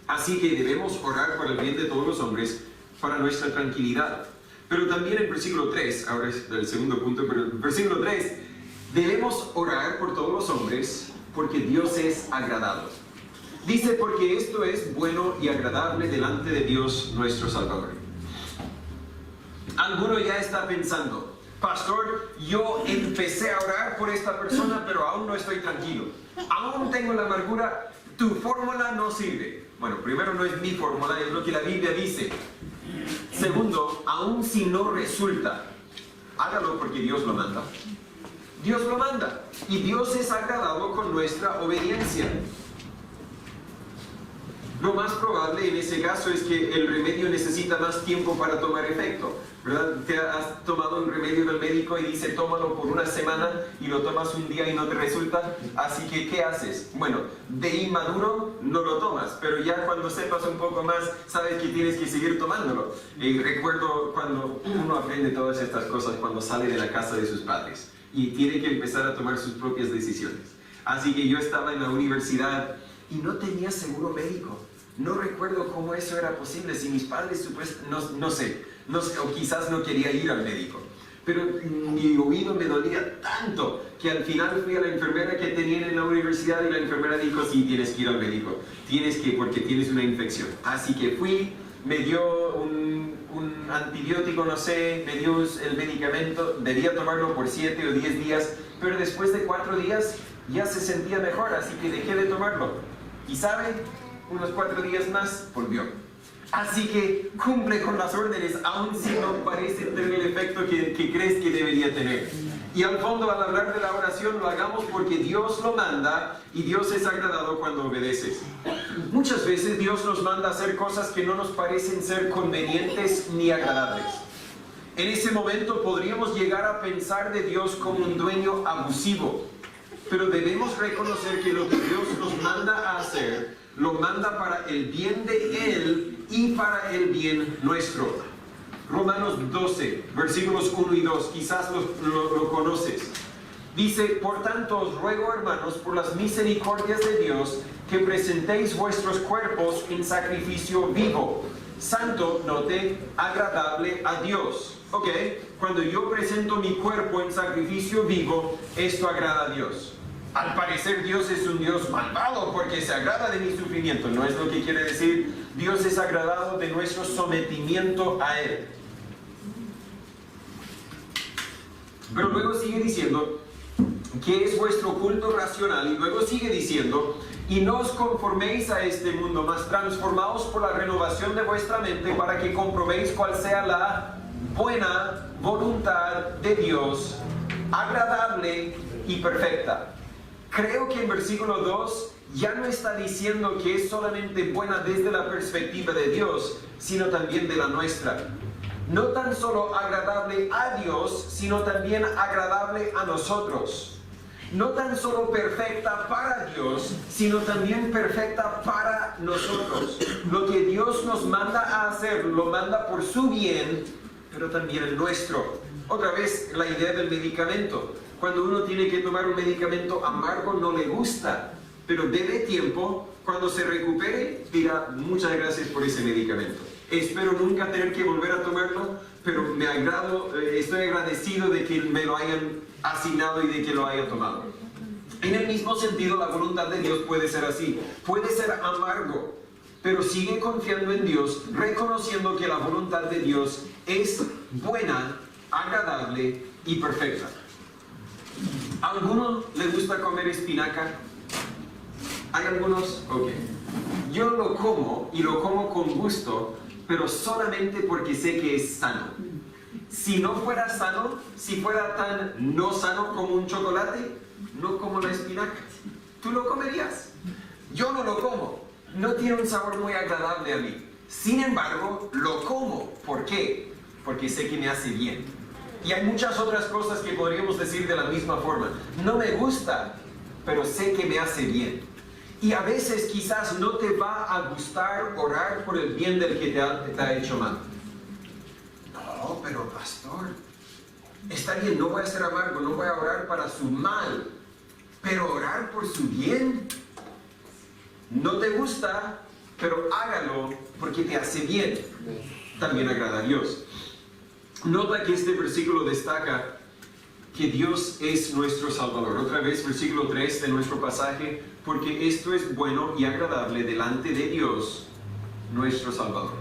Así que debemos orar por el bien de todos los hombres para nuestra tranquilidad. Pero también en versículo 3, ahora es el segundo punto, pero en versículo 3, debemos orar por todos los hombres porque Dios es agradado. Dice, porque esto es bueno y agradable delante de Dios nuestro Salvador. Alguno ya está pensando, pastor, yo empecé a orar por esta persona, pero aún no estoy tranquilo. Aún tengo la amargura, tu fórmula no sirve. Bueno, primero no es mi fórmula, es lo que la Biblia dice. Segundo, aún si no resulta, hágalo porque Dios lo manda. Dios lo manda. Y Dios es agradado con nuestra obediencia. Lo más probable en ese caso es que el remedio necesita más tiempo para tomar efecto, ¿verdad? Te has tomado un remedio del médico y dice tómalo por una semana y lo tomas un día y no te resulta, así que ¿qué haces? Bueno, de inmaduro no lo tomas, pero ya cuando sepas un poco más sabes que tienes que seguir tomándolo. Recuerdo cuando uno aprende todas estas cosas cuando sale de la casa de sus padres y tiene que empezar a tomar sus propias decisiones. Así que yo estaba en la universidad y no tenía seguro médico. No recuerdo cómo eso era posible, si mis padres no sé, o quizás no quería ir al médico. Pero mi oído me dolía tanto que al final fui a la enfermera que tenían en la universidad y la enfermera dijo, sí, tienes que ir al médico, tienes que porque tienes una infección. Así que fui, me dio un antibiótico, no sé, me dio el medicamento, debía tomarlo por 7 o 10 días, pero después de 4 días ya se sentía mejor, así que dejé de tomarlo. ¿Y sabe? Unos 4 días más, volvió. Así que cumple con las órdenes, aun si no parece tener el efecto que crees que debería tener. Y al fondo, al hablar de la oración, lo hagamos porque Dios lo manda y Dios es agradado cuando obedeces. Muchas veces Dios nos manda a hacer cosas que no nos parecen ser convenientes ni agradables. En ese momento podríamos llegar a pensar de Dios como un dueño abusivo. Pero debemos reconocer que lo que Dios nos manda a hacer, lo manda para el bien de Él y para el bien nuestro. Romanos 12, versículos 1 y 2, quizás lo conoces. Dice, por tanto os ruego, hermanos, por las misericordias de Dios, que presentéis vuestros cuerpos en sacrificio vivo, santo, note, agradable a Dios. Ok, cuando yo presento mi cuerpo en sacrificio vivo, esto agrada a Dios. Al parecer Dios es un Dios malvado porque se agrada de mi sufrimiento. No es lo que quiere decir. Dios es agradado de nuestro sometimiento a Él. Pero luego sigue diciendo que es vuestro culto racional y luego sigue diciendo y no os conforméis a este mundo, mas transformaos por la renovación de vuestra mente para que comprobéis cuál sea la buena voluntad de Dios, agradable y perfecta. Creo que en versículo 2 ya no está diciendo que es solamente buena desde la perspectiva de Dios, sino también de la nuestra. No tan solo agradable a Dios, sino también agradable a nosotros. No tan solo perfecta para Dios, sino también perfecta para nosotros. Lo que Dios nos manda a hacer, lo manda por su bien, pero también el nuestro. Otra vez la idea del medicamento. Cuando uno tiene que tomar un medicamento amargo no le gusta, pero debe tiempo, cuando se recupere dirá muchas gracias por ese medicamento. Espero nunca tener que volver a tomarlo, pero estoy agradecido de que me lo hayan asignado y de que lo haya tomado. En el mismo sentido, la voluntad de Dios puede ser así, puede ser amargo, pero sigue confiando en Dios, reconociendo que la voluntad de Dios es buena, agradable y perfecta. ¿A alguno le gusta comer espinaca? ¿Hay algunos? Ok. Yo lo como y lo como con gusto, pero solamente porque sé que es sano. Si no fuera sano, si fuera tan no sano como un chocolate, no como la espinaca. ¿Tú lo comerías? Yo no lo como. No tiene un sabor muy agradable a mí. Sin embargo, lo como. ¿Por qué? Porque sé que me hace bien. Y hay muchas otras cosas que podríamos decir de la misma forma. No me gusta, pero sé que me hace bien. Y a veces quizás no te va a gustar orar por el bien del que te ha hecho mal. No, pero pastor, está bien, no voy a ser amargo, no voy a orar para su mal, pero orar por su bien. No te gusta, pero hágalo porque te hace bien. También agrada a Dios. Nota que este versículo destaca que Dios es nuestro Salvador. Otra vez, versículo 3 de nuestro pasaje, porque esto es bueno y agradable delante de Dios, nuestro Salvador.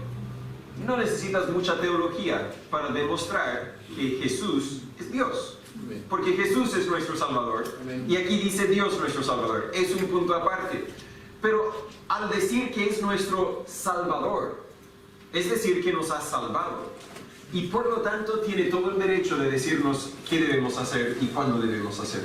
No necesitas mucha teología para demostrar que Jesús es Dios. Porque Jesús es nuestro Salvador. Y aquí dice Dios nuestro Salvador. Es un punto aparte. Pero al decir que es nuestro Salvador, es decir que nos ha salvado. Y por lo tanto tiene todo el derecho de decirnos qué debemos hacer y cuándo debemos hacer.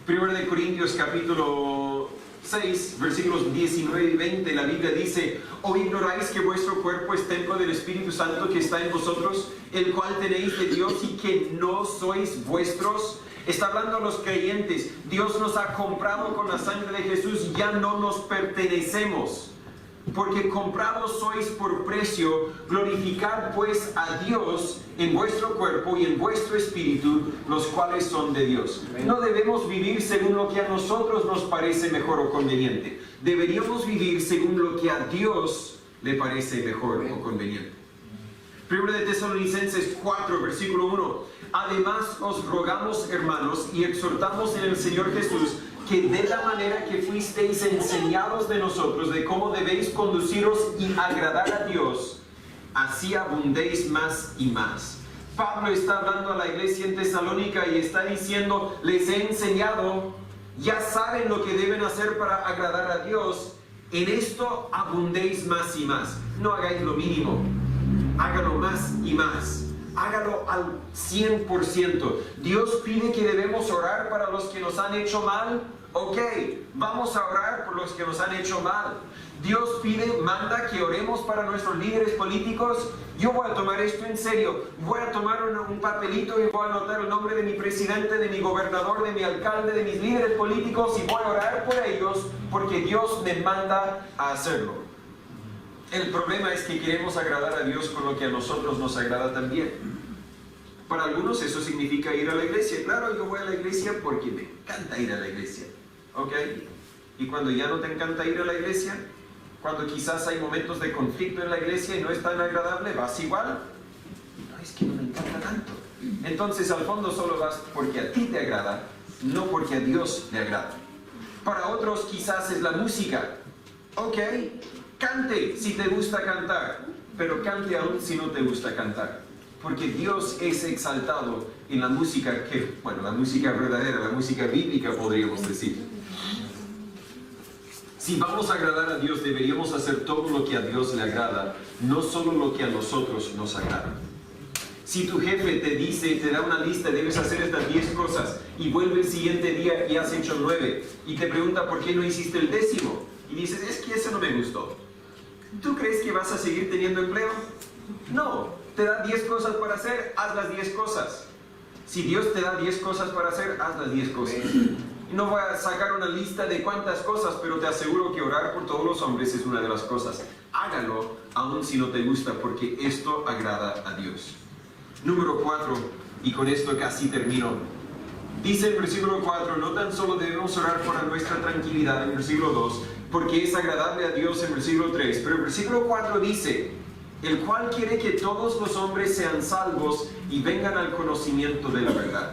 1 de Corintios capítulo 6, versículos 19 y 20, la Biblia dice: ¿O ignoráis que vuestro cuerpo es templo del Espíritu Santo que está en vosotros, el cual tenéis de Dios y que no sois vuestros? Está hablando a los creyentes. Dios nos ha comprado con la sangre de Jesús, ya no nos pertenecemos. Porque comprados sois por precio, glorificad pues a Dios en vuestro cuerpo y en vuestro espíritu, los cuales son de Dios. No debemos vivir según lo que a nosotros nos parece mejor o conveniente. Deberíamos vivir según lo que a Dios le parece mejor o conveniente. 1 de Tesalonicenses 4, versículo 1. Además os rogamos, hermanos, y exhortamos en el Señor Jesús, que de la manera que fuisteis enseñados de nosotros, de cómo debéis conduciros y agradar a Dios, así abundéis más y más. Pablo está hablando a la iglesia en Tesalónica y está diciendo: les he enseñado, ya saben lo que deben hacer para agradar a Dios, en esto abundéis más y más. No hagáis lo mínimo, hágalo más y más. Hágalo al 100%. Dios pide que debemos orar para los que nos han hecho mal. Ok, vamos a orar por los que nos han hecho mal. Dios manda que oremos para nuestros líderes políticos. Yo voy a tomar esto en serio. Voy a tomar un papelito y voy a anotar el nombre de mi presidente, de mi gobernador, de mi alcalde, de mis líderes políticos, y voy a orar por ellos porque Dios me manda a hacerlo. El problema es que queremos agradar a Dios con lo que a nosotros nos agrada también. Para algunos eso significa ir a la iglesia. Claro, yo voy a la iglesia porque me encanta ir a la iglesia. ¿Ok? Y cuando ya no te encanta ir a la iglesia, cuando quizás hay momentos de conflicto en la iglesia y no es tan agradable, ¿vas igual? No, es que no me encanta tanto. Entonces al fondo solo vas porque a ti te agrada, no porque a Dios le agrada. Para otros quizás es la música. Ok, cante si te gusta cantar, pero cante aún si no te gusta cantar, porque Dios es exaltado en la música la música verdadera, la música bíblica podríamos decir. Si vamos a agradar a Dios, deberíamos hacer todo lo que a Dios le agrada, no solo lo que a nosotros nos agrada. Si tu jefe te da una lista, debes hacer estas 10 cosas, y vuelve el siguiente día y has hecho 9, y te pregunta por qué no hiciste el 10º, y dices: es que eso no me gustó. ¿Tú crees que vas a seguir teniendo empleo? No, te da 10 cosas para hacer, haz las 10 cosas. Si Dios te da 10 cosas para hacer, haz las 10 cosas. No voy a sacar una lista de cuántas cosas, pero te aseguro que orar por todos los hombres es una de las cosas. Hágalo, aun si no te gusta, porque esto agrada a Dios. Número 4, y con esto casi termino. Dice el versículo 4, no tan solo debemos orar por nuestra tranquilidad en el versículo 2, porque es agradable a Dios en el versículo 3, pero el versículo 4 dice: el cual quiere que todos los hombres sean salvos y vengan al conocimiento de la verdad.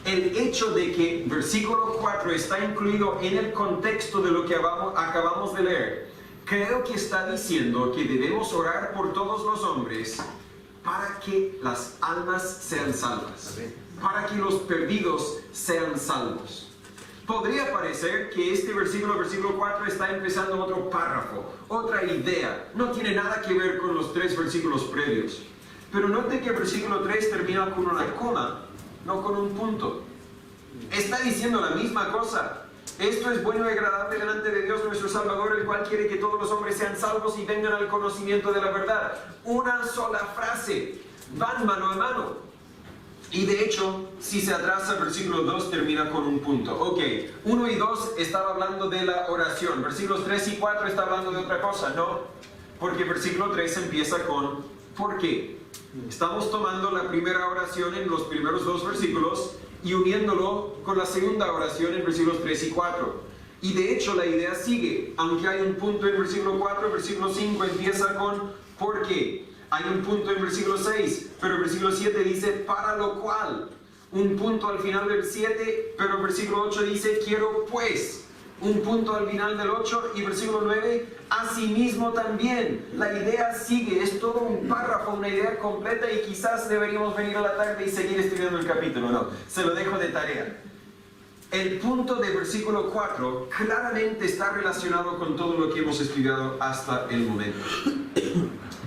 El hecho de que versículo 4 está incluido en el contexto de lo que acabamos de leer, creo que está diciendo que debemos orar por todos los hombres para que las almas sean salvas, para que los perdidos sean salvos. Podría parecer que este versículo 4, está empezando otro párrafo, otra idea. No tiene nada que ver con los 3 versículos previos. Pero note que el versículo 3 termina con una coma, no con un punto. Está diciendo la misma cosa. Esto es bueno y agradable delante de Dios nuestro Salvador, el cual quiere que todos los hombres sean salvos y vengan al conocimiento de la verdad. Una sola frase. Van mano a mano. Y de hecho, si se atrasa, el versículo 2 termina con un punto. Ok, 1 y 2 estaba hablando de la oración. Versículos 3 y 4 está hablando de otra cosa, ¿no? Porque el versículo 3 empieza con ¿por qué? Estamos tomando la primera oración en los primeros 2 versículos y uniéndolo con la segunda oración en versículos 3 y 4. Y de hecho la idea sigue. Aunque hay un punto en versículo 4, el versículo 5 empieza con ¿por qué? Hay un punto en versículo 6, pero el versículo 7 dice para lo cual. Un punto al final del 7, pero el versículo 8 dice quiero pues. Un punto al final del 8 y versículo 9, asimismo también. La idea sigue, es todo un párrafo, una idea completa y quizás deberíamos venir a la tarde y seguir estudiando el capítulo. No, se lo dejo de tarea. El punto del versículo 4 claramente está relacionado con todo lo que hemos estudiado hasta el momento.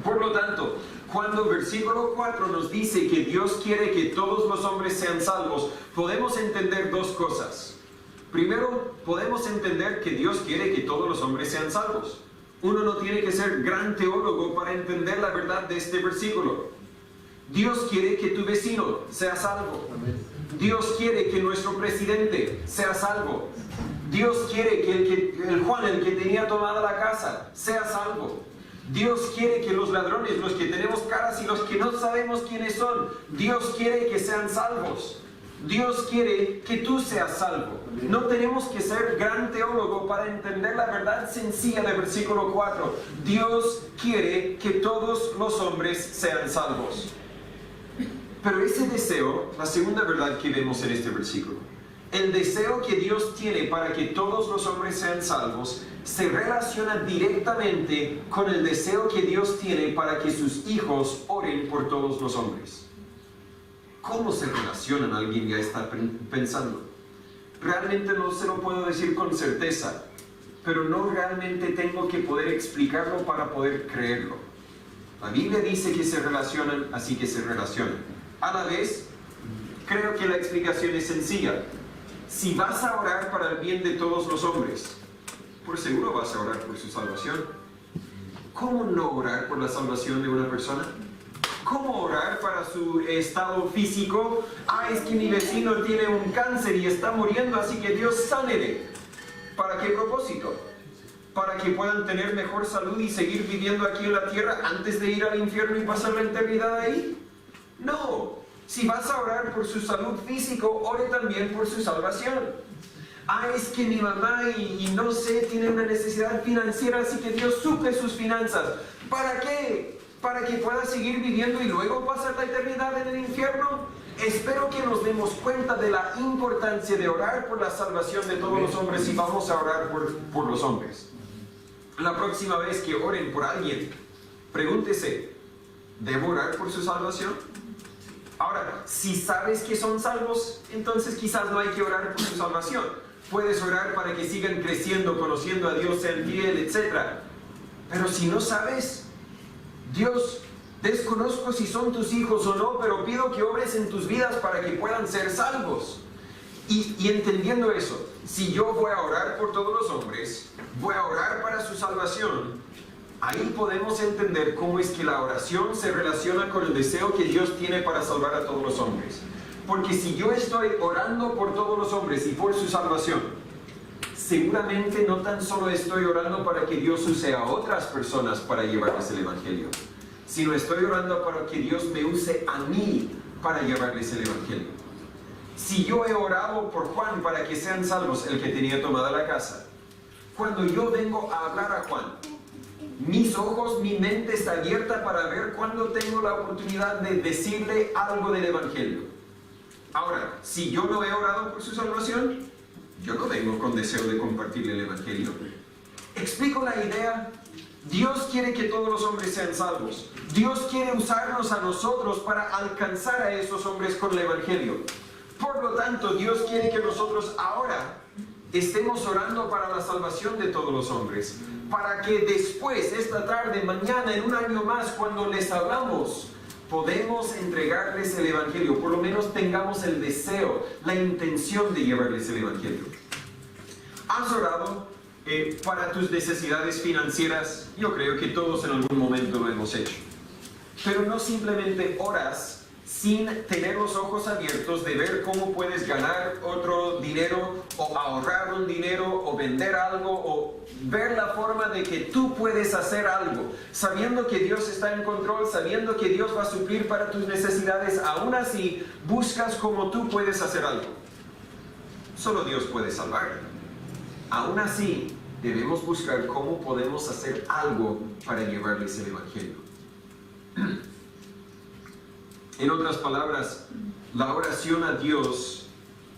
Por lo tanto, cuando el versículo 4 nos dice que Dios quiere que todos los hombres sean salvos, podemos entender 2 cosas. Primero, podemos entender que Dios quiere que todos los hombres sean salvos. Uno no tiene que ser gran teólogo para entender la verdad de este versículo. Dios quiere que tu vecino sea salvo. Dios quiere que nuestro presidente sea salvo. Dios quiere que el Juan, el que tenía tomada la casa, sea salvo. Dios quiere que los ladrones, los que tenemos caras y los que no sabemos quiénes son, Dios quiere que sean salvos. Dios quiere que tú seas salvo. No tenemos que ser gran teólogo para entender la verdad sencilla del versículo 4. Dios quiere que todos los hombres sean salvos. Pero ese deseo, la segunda verdad que vemos en este versículo, el deseo que Dios tiene para que todos los hombres sean salvos, se relaciona directamente con el deseo que Dios tiene para que sus hijos oren por todos los hombres. ¿Cómo se relacionan? Alguien ya está pensando. Realmente no se lo puedo decir con certeza, pero no realmente tengo que poder explicarlo para poder creerlo. La Biblia dice que se relacionan, así que se relacionan. A la vez, creo que la explicación es sencilla. Si vas a orar para el bien de todos los hombres, por seguro vas a orar por su salvación. ¿Cómo no orar por la salvación de una persona? ¿Cómo orar para su estado físico? Es que mi vecino tiene un cáncer y está muriendo, así que Dios sánele. ¿Para qué propósito? ¿Para que puedan tener mejor salud y seguir viviendo aquí en la tierra antes de ir al infierno y pasar la eternidad ahí? No. Si vas a orar por su salud físico, ore también por su salvación. Es que mi mamá y no sé, tiene una necesidad financiera, así que Dios suple sus finanzas. ¿Para qué? ¿Para que pueda seguir viviendo y luego pasar la eternidad en el infierno? Espero que nos demos cuenta de la importancia de orar por la salvación de todos los hombres y vamos a orar por los hombres. La próxima vez que oren por alguien, pregúntese, ¿debo orar por su salvación? Ahora, si sabes que son salvos, entonces quizás no hay que orar por su salvación. Puedes orar para que sigan creciendo, conociendo a Dios, sean fieles, etc. Pero si no sabes, Dios, desconozco si son tus hijos o no, pero pido que obres en tus vidas para que puedan ser salvos. Y entendiendo eso, si yo voy a orar por todos los hombres, voy a orar para su salvación, ahí podemos entender cómo es que la oración se relaciona con el deseo que Dios tiene para salvar a todos los hombres. Porque si yo estoy orando por todos los hombres y por su salvación, seguramente no tan solo estoy orando para que Dios use a otras personas para llevarles el Evangelio, sino estoy orando para que Dios me use a mí para llevarles el Evangelio. Si yo he orado por Juan para que sean salvos, el que tenía tomada la casa, cuando yo vengo a hablar a Juan, mis ojos, mi mente está abierta para ver cuándo tengo la oportunidad de decirle algo del Evangelio. Ahora, si yo no he orado por su salvación, yo no vengo con deseo de compartirle el Evangelio. ¿Explico la idea? Dios quiere que todos los hombres sean salvos. Dios quiere usarnos a nosotros para alcanzar a esos hombres con el Evangelio. Por lo tanto, Dios quiere que nosotros ahora estemos orando para la salvación de todos los hombres, para que después, esta tarde, mañana, en un año más, cuando les hablamos, podemos entregarles el Evangelio, por lo menos tengamos el deseo, la intención de llevarles el Evangelio. ¿Has orado para tus necesidades financieras? Yo creo que todos en algún momento lo hemos hecho. Pero no simplemente oras sin tener los ojos abiertos de ver cómo puedes ganar otro dinero, o ahorrar un dinero, o vender algo, o ver la forma de que tú puedes hacer algo, sabiendo que Dios está en control, sabiendo que Dios va a suplir para tus necesidades. Aún así, buscas cómo tú puedes hacer algo. Solo Dios puede salvar. Aún así, debemos buscar cómo podemos hacer algo para llevarles el Evangelio. En otras palabras, la oración a Dios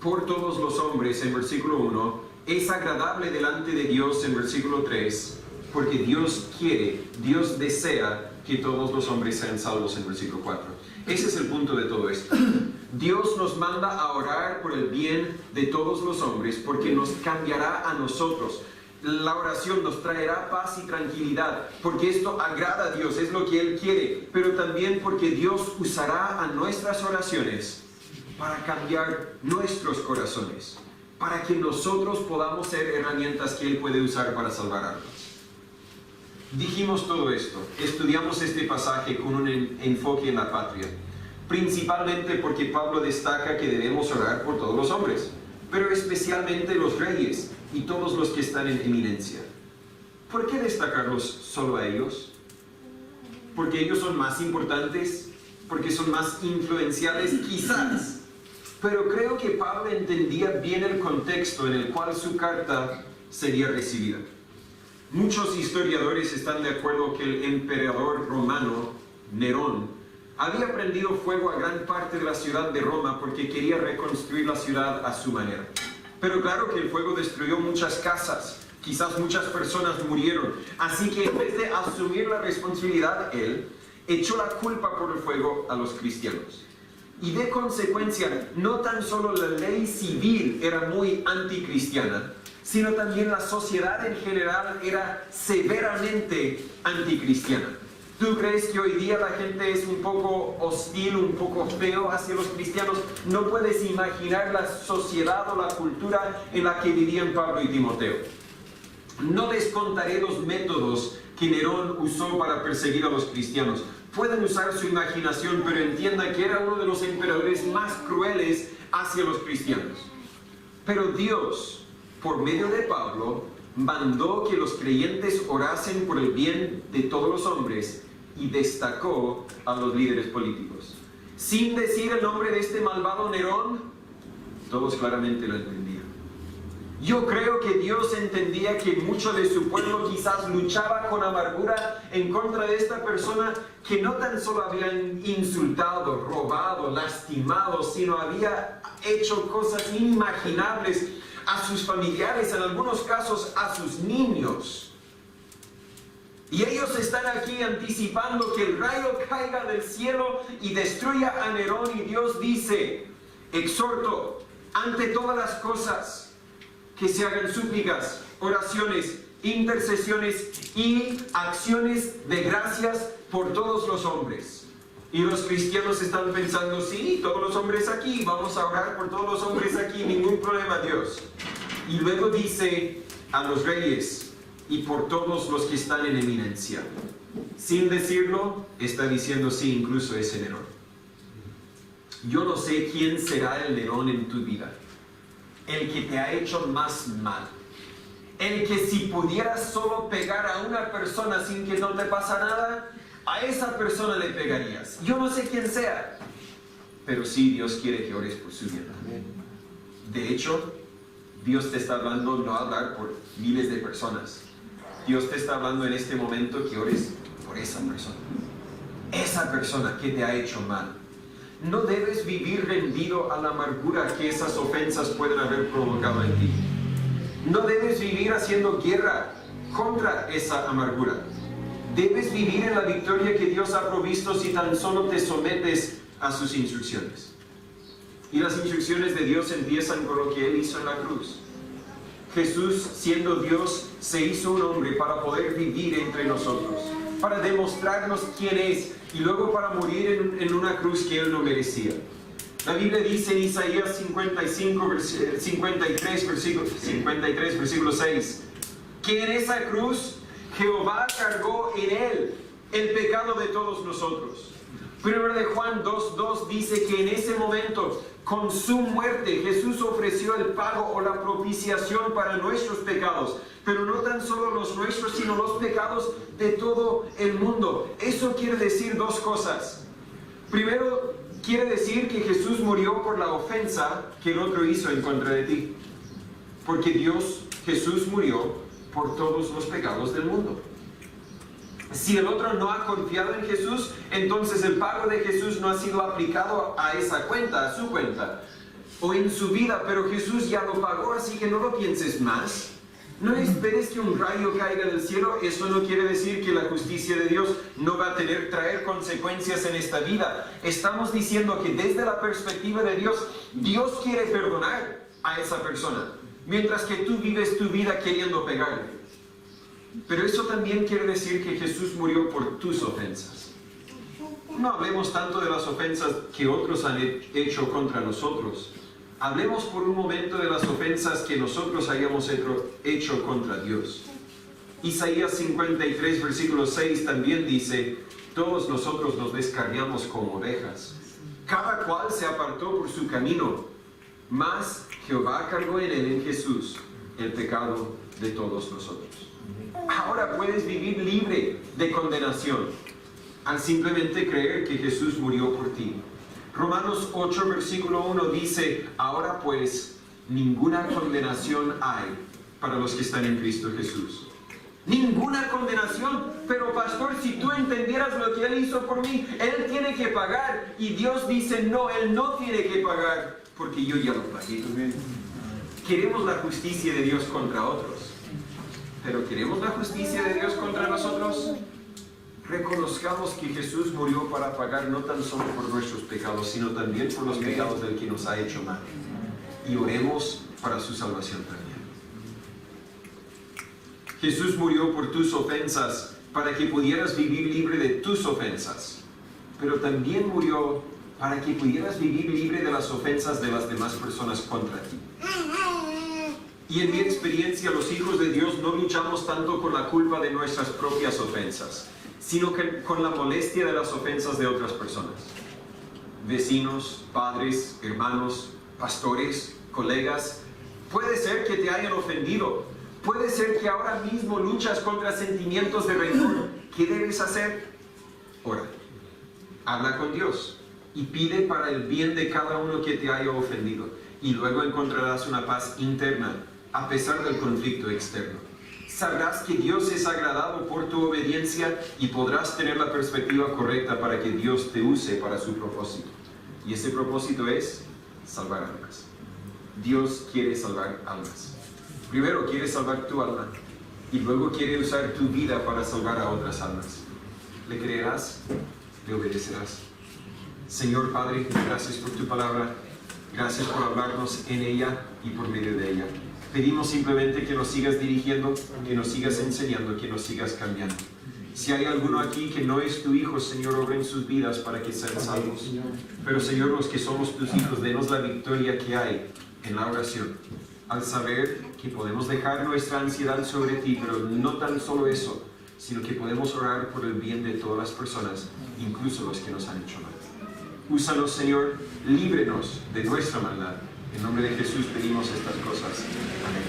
por todos los hombres en versículo 1 es agradable delante de Dios en versículo 3, porque Dios quiere, Dios desea que todos los hombres sean salvos en versículo 4. Ese es el punto de todo esto. Dios nos manda a orar por el bien de todos los hombres porque nos cambiará a nosotros. La oración nos traerá paz y tranquilidad, porque esto agrada a Dios, es lo que Él quiere, pero también porque Dios usará a nuestras oraciones para cambiar nuestros corazones, para que nosotros podamos ser herramientas que Él puede usar para salvar almas. Dijimos todo esto, estudiamos este pasaje con un enfoque en la patria, principalmente porque Pablo destaca que debemos orar por todos los hombres, pero especialmente los reyes y todos los que están en eminencia. ¿Por qué destacarlos solo a ellos? ¿Porque ellos son más importantes? ¿Porque son más influenciales? Quizás. Pero creo que Pablo entendía bien el contexto en el cual su carta sería recibida. Muchos historiadores están de acuerdo que el emperador romano, Nerón, había prendido fuego a gran parte de la ciudad de Roma porque quería reconstruir la ciudad a su manera. Pero claro que el fuego destruyó muchas casas, quizás muchas personas murieron. Así que en vez de asumir la responsabilidad, él echó la culpa por el fuego a los cristianos. Y de consecuencia, no tan solo la ley civil era muy anticristiana, sino también la sociedad en general era severamente anticristiana. ¿Tú crees que hoy día la gente es un poco hostil, un poco feo hacia los cristianos? No puedes imaginar la sociedad o la cultura en la que vivían Pablo y Timoteo. No les contaré los métodos que Nerón usó para perseguir a los cristianos. Pueden usar su imaginación, pero entiendan que era uno de los emperadores más crueles hacia los cristianos. Pero Dios, por medio de Pablo, mandó que los creyentes orasen por el bien de todos los hombres y destacó a los líderes políticos. Sin decir el nombre de este malvado Nerón, todos claramente lo entendían. Yo creo que Dios entendía que mucho de su pueblo quizás luchaba con amargura en contra de esta persona que no tan solo habían insultado, robado, lastimado, sino había hecho cosas inimaginables a sus familiares, en algunos casos a sus niños. Y ellos están aquí anticipando que el rayo caiga del cielo y destruya a Nerón, y Dios dice: exhorto ante todas las cosas que se hagan súplicas, oraciones, intercesiones y acciones de gracias por todos los hombres. Y los cristianos están pensando: sí, todos los hombres aquí, vamos a orar por todos los hombres aquí, ningún problema, Dios. Y luego dice a los reyes y por todos los que están en eminencia. Sin decirlo, está diciendo sí, incluso ese Nerón. Yo no sé quién será el Nerón en tu vida, el que te ha hecho más mal, el que si pudieras solo pegar a una persona sin que no te pasa nada, a esa persona le pegarías. Yo no sé quién sea, pero sí Dios quiere que ores por su bien. De hecho, Dios te está hablando, no hablar por miles de personas. Dios te está hablando en este momento que ores por esa persona que te ha hecho mal. No debes vivir rendido a la amargura que esas ofensas pueden haber provocado en ti. No debes vivir haciendo guerra contra esa amargura. Debes vivir en la victoria que Dios ha provisto si tan solo te sometes a sus instrucciones. Y las instrucciones de Dios empiezan con lo que Él hizo en la cruz. Jesús, siendo Dios, se hizo un hombre para poder vivir entre nosotros, para demostrarnos quién es y luego para morir en una cruz que Él no merecía. La Biblia dice en Isaías 53, versículo 6, que en esa cruz Jehová cargó en Él el pecado de todos nosotros. Primero de Juan 2:2 dice que en ese momento, con su muerte, Jesús ofreció el pago o la propiciación para nuestros pecados, pero no tan solo los nuestros, sino los pecados de todo el mundo. Eso quiere decir dos cosas. Primero, quiere decir que Jesús murió por la ofensa que el otro hizo en contra de ti. Porque Jesús murió por todos los pecados del mundo. Si el otro no ha confiado en Jesús, entonces el pago de Jesús no ha sido aplicado a esa cuenta, a su cuenta, o en su vida, pero Jesús ya lo pagó, así que no lo pienses más. No esperes que un rayo caiga del cielo. Eso no quiere decir que la justicia de Dios no va a traer consecuencias en esta vida. Estamos diciendo que desde la perspectiva de Dios, Dios quiere perdonar a esa persona, mientras que tú vives tu vida queriendo pegarle. Pero eso también quiere decir que Jesús murió por tus ofensas. No hablemos tanto de las ofensas que otros han hecho contra nosotros. Hablemos por un momento de las ofensas que nosotros hayamos hecho contra Dios. Isaías 53, versículo 6 también dice, todos nosotros nos descarriamos como ovejas. Cada cual se apartó por su camino, mas Jehová cargó en él, en Jesús, el pecado de todos nosotros. Ahora puedes vivir libre de condenación al simplemente creer que Jesús murió por ti. Romanos 8, versículo 1 dice, ahora pues ninguna condenación hay para los que están en Cristo Jesús. Ninguna condenación. Pero pastor, si tú entendieras lo que Él hizo por mí, Él tiene que pagar. Y Dios dice, no, Él no tiene que pagar porque yo ya lo pagué. Queremos la justicia de Dios contra otros, pero ¿queremos la justicia de Dios contra nosotros? Reconozcamos que Jesús murió para pagar no tan solo por nuestros pecados, sino también por los pecados del que nos ha hecho mal. Y oremos para su salvación también. Jesús murió por tus ofensas para que pudieras vivir libre de tus ofensas, pero también murió para que pudieras vivir libre de las ofensas de las demás personas contra ti. Y en mi experiencia, los hijos de Dios no luchamos tanto con la culpa de nuestras propias ofensas, sino que con la molestia de las ofensas de otras personas. Vecinos, padres, hermanos, pastores, colegas. Puede ser que te hayan ofendido. Puede ser que ahora mismo luchas contra sentimientos de rencor. ¿Qué debes hacer? Ora. Habla con Dios y pide para el bien de cada uno que te haya ofendido. Y luego encontrarás una paz interna a pesar del conflicto externo. Sabrás que Dios es agradado por tu obediencia y podrás tener la perspectiva correcta para que Dios te use para su propósito. Y ese propósito es salvar almas. Dios quiere salvar almas. Primero quiere salvar tu alma y luego quiere usar tu vida para salvar a otras almas. ¿Le creerás? ¿Le obedecerás? Señor Padre, gracias por tu palabra. Gracias por hablarnos en ella y por medio de ella. Pedimos simplemente que nos sigas dirigiendo, que nos sigas enseñando, que nos sigas cambiando. Si hay alguno aquí que no es tu hijo, Señor, obra en sus vidas para que sean salvos. Pero, Señor, los que somos tus hijos, denos la victoria que hay en la oración, al saber que podemos dejar nuestra ansiedad sobre ti, pero no tan solo eso, sino que podemos orar por el bien de todas las personas, incluso los que nos han hecho mal. Úsanos, Señor, líbrenos de nuestra maldad. En nombre de Jesús pedimos estas cosas. Amén.